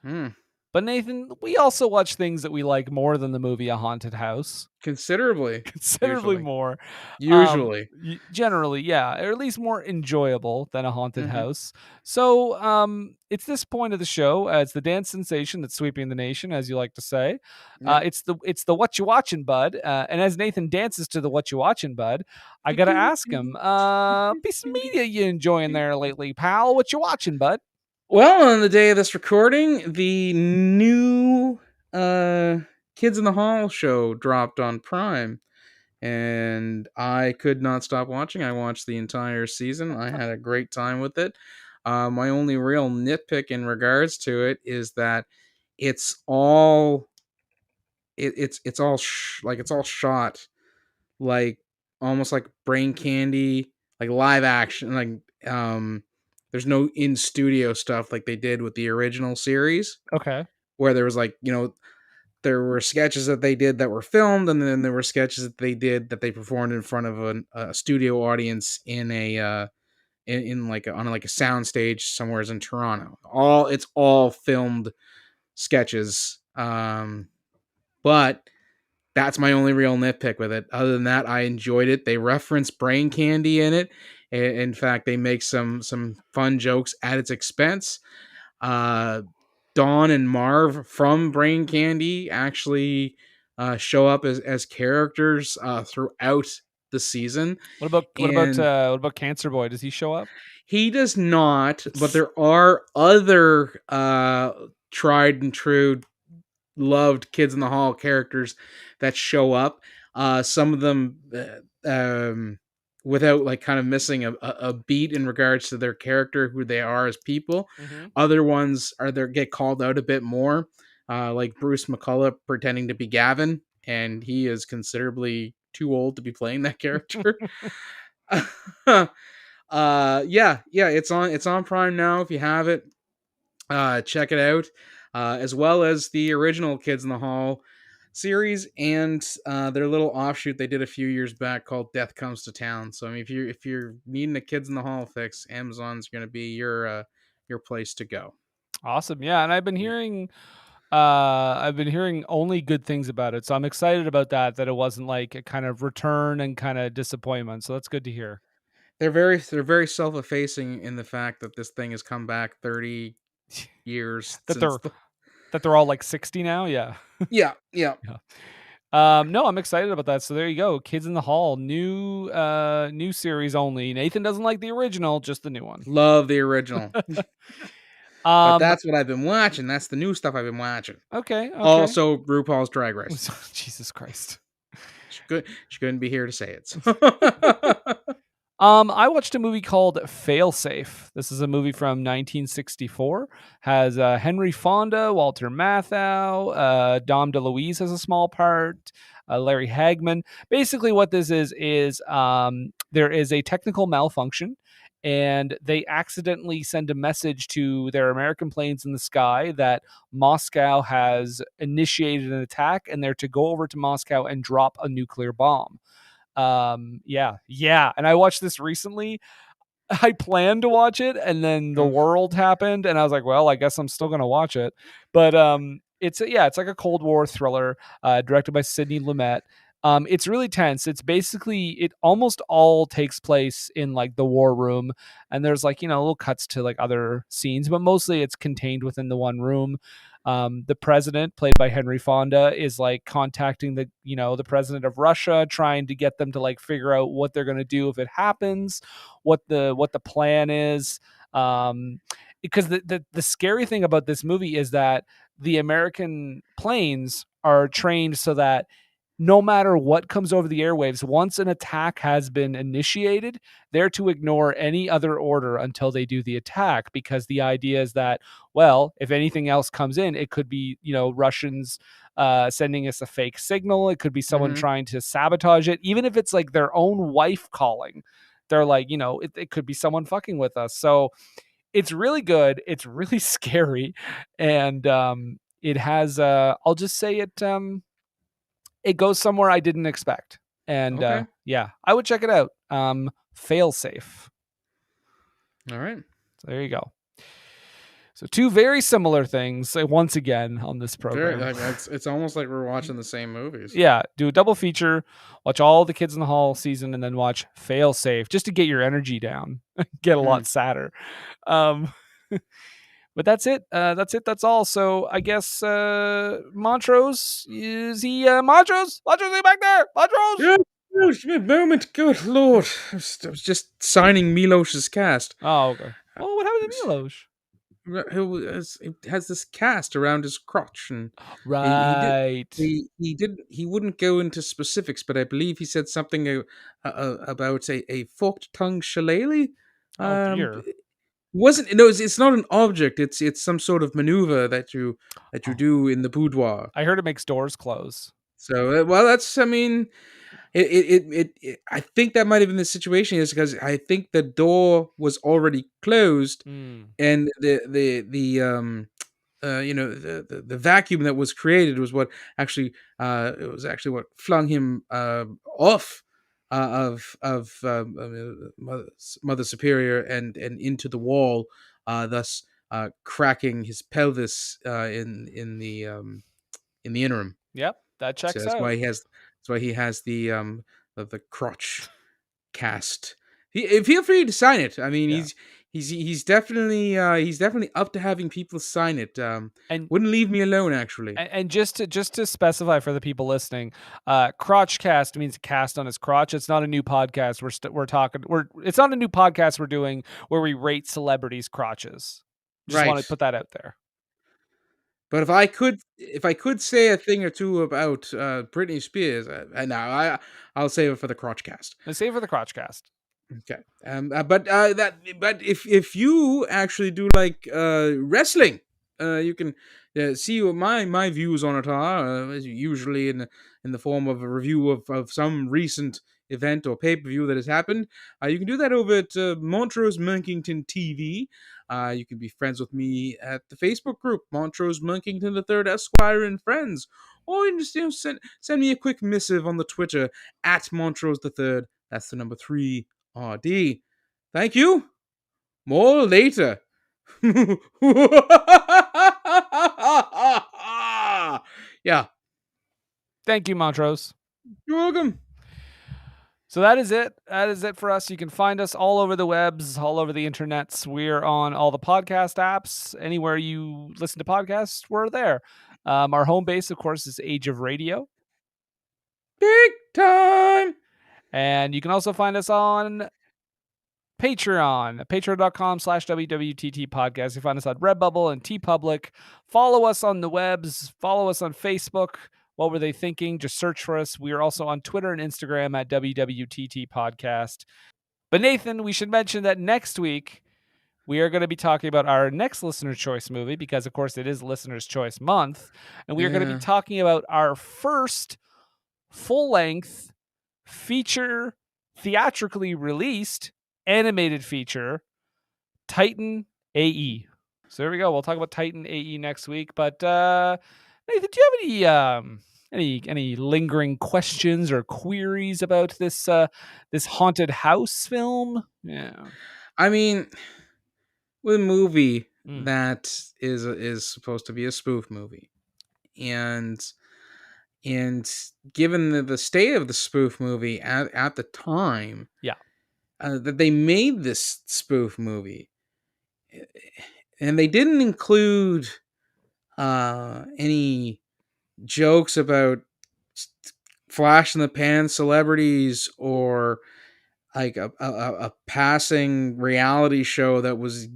Hmm. But Nathan, we also watch things that we like more than the movie A Haunted House. Considerably. Considerably more. Usually. Generally, yeah, or at least more enjoyable than a haunted Mhm. house. So, it's this point of the show, it's the dance sensation that's sweeping the nation, as you like to say. Yeah. It's the what you watching, bud. And as Nathan dances to the what you watching, bud, I gotta ask him, piece of media you enjoying there lately, pal? What you watching, bud? Well, on the day of this recording, the new Kids in the Hall show dropped on Prime, and I could not stop watching. I watched the entire season. I had a great time with it. My only real nitpick in regards to it is that it's all it's all it's all shot like almost like brain candy, like live action, there's no in studio stuff like they did with the original series, Okay. where there was like, there were sketches that they did that were filmed, and then there were sketches that they did that they performed in front of a studio audience in a in like on like a sound stage somewhere in Toronto. It's all filmed sketches. But that's my only real nitpick with it. Other than that, I enjoyed it. They reference brain candy in it. In fact, they make some fun jokes at its expense. Dawn and Marv from Brain Candy actually show up as characters throughout the season. What And about Cancer Boy? Does he show up? he does not, but there are other tried and true loved Kids in the Hall characters that show up. Some of them without like kind of missing a beat in regards to their character, who they are as people. Mm-hmm. Other ones get called out a bit more, like Bruce McCullough pretending to be Gavin, and he is considerably too old to be playing that character. Yeah, it's on Prime now. If you have it, check it out, as well as the original Kids in the Hall series and their little offshoot they did a few years back called Death Comes to Town. So I mean, if you're needing a Kids in the Hall fix, Amazon's going to be your place to go. Awesome. Yeah, and I've been hearing only good things about it. So I'm excited about that it wasn't like a kind of return and kind of disappointment. So that's good to hear. They're very self-effacing in the fact that this thing has come back 30 years That since they're all like 60 now. Yeah. yeah. Yeah. No, I'm excited about that. So there you go. Kids in the Hall, new series only. Nathan doesn't like the original, just the new one. Love the original. But that's what I've been watching. That's the new stuff I've been watching. Okay. Also, RuPaul's Drag Race. Jesus Christ. She couldn't be here to say it. I watched a movie called Failsafe. This is a movie from 1964. Has Henry Fonda, Walter Matthau, Dom DeLuise has a small part, Larry Hagman. Basically, what this is there is a technical malfunction, and they accidentally send a message to their American planes in the sky that Moscow has initiated an attack, and they're to go over to Moscow and drop a nuclear bomb. Yeah. And I watched this recently. I planned to watch it, and then the world happened, and I was like, well, I guess I'm still gonna watch it. But it's like a Cold War thriller, directed by Sidney Lumet. It's really tense. It's basically, it almost all takes place in like the war room, and there's like, little cuts to like other scenes, but mostly it's contained within the one room. The president, played by Henry Fonda, is like contacting the president of Russia, trying to get them to like figure out what they're going to do if it happens, what the plan is. Because the scary thing about this movie is that the American planes are trained so that no matter what comes over the airwaves, once an attack has been initiated, they're to ignore any other order until they do the attack, because the idea is that, well, if anything else comes in, it could be, Russians sending us a fake signal. It could be someone trying to sabotage it. Even if it's like their own wife calling, they're like, it could be someone fucking with us. So It's really good. It's really scary, and it has. I'll just say it. It goes somewhere I didn't expect, and Okay. yeah, I would check it out. Fail safe. All right. So there you go. So two very similar things once again on this program. It's almost like we're watching the same movies. Yeah, do a double feature, watch all the Kids in the Hall season, and then watch Fail Safe just to get your energy down. Get a lot sadder. But that's it. That's all. So I guess Montrose, is he Montrose? Montrose, are you back there? Montrose? Yeah. A moment. Good Lord. I was just signing Milosh's cast. Oh, okay. Well, what happened to Milosh? He has this cast around his crotch, and Right. he wouldn't go into specifics, but I believe he said something about a forked tongue shillelagh. Oh dear. It's not an object. It's some sort of maneuver that you do in the boudoir. I heard it makes doors close. So well, that's I mean, I think that might have been the situation is because I think the door was already closed, and the vacuum that was created was what actually it was actually what flung him off of Mother Superior and into the wall, thus cracking his pelvis in the interim. Yep, that checks So that's out. why he has the crotch cast. Feel free to sign it. I mean, Yeah. he's definitely up to having people sign it. And wouldn't leave me alone actually. And just to specify for the people listening, crotch cast means cast on his crotch. It's not a new podcast. It's not a new podcast we're doing where we rate celebrities' crotches. Just want to put that out there. But if I could say a thing or two about Britney Spears, I'll save it for the crotch cast. Let's save it for the crotch cast. Okay. But if you actually do like wrestling, you can see what my views on it are, usually in the form of a review of some recent event or pay-per-view that has happened. You can do that over at Montrose Monkington TV. You can be friends with me at the Facebook group Montrose Monkington III Esquire and Friends, or you can just send me a quick missive on the Twitter at Montrose III. That's the number 3 RD. Thank you. More later. Yeah. Thank you, Montrose. You're welcome. So that is it. That is it for us. You can find us all over the webs, all over the internets. We're on all the podcast apps. Anywhere you listen to podcasts, we're there. Our home base, of course, is Age of Radio. Big time. And you can also find us on Patreon, patreon.com/WWTT podcast. You find us on Redbubble and TeePublic. Follow us on the webs. Follow us on Facebook. What were they thinking? Just search for us. We are also on Twitter and Instagram at WWTT podcast. But Nathan, we should mention that next week we are going to be talking about our next Listener's Choice movie because, of course, it is Listener's Choice month. And we are going to be talking about our first full-length feature, theatrically released animated feature, Titan AE. So there we go. We'll talk about Titan AE next week. But Nathan, do you have any lingering questions or queries about this this haunted house film? Yeah. I mean, with a movie that is supposed to be a spoof movie, and given the state of the spoof movie at the time, that they made this spoof movie, and they didn't include any jokes about flash in the pan celebrities or like a passing reality show that was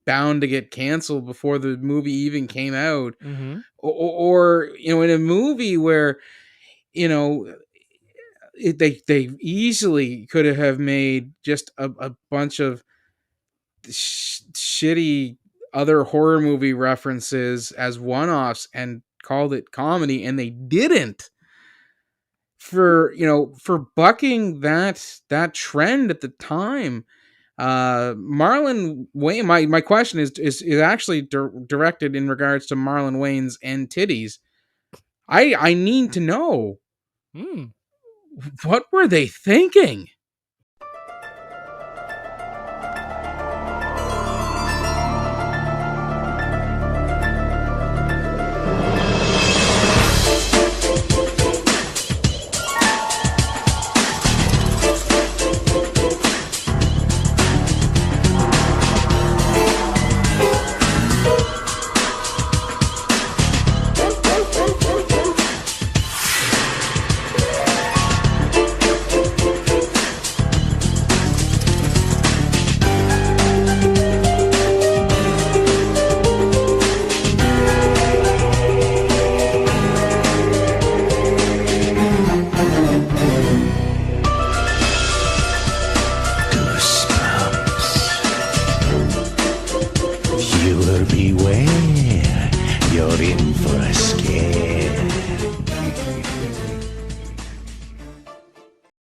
bound to get canceled before the movie even came out, or in a movie where they easily could have made just a bunch of shitty other horror movie references as one-offs and called it comedy, and they didn't. For bucking that trend at the time, Marlon Wayne. My question is actually directed in regards to Marlon Wayans and Tiddes. I need to know, what were they thinking? Viewer beware, you're in for a scare.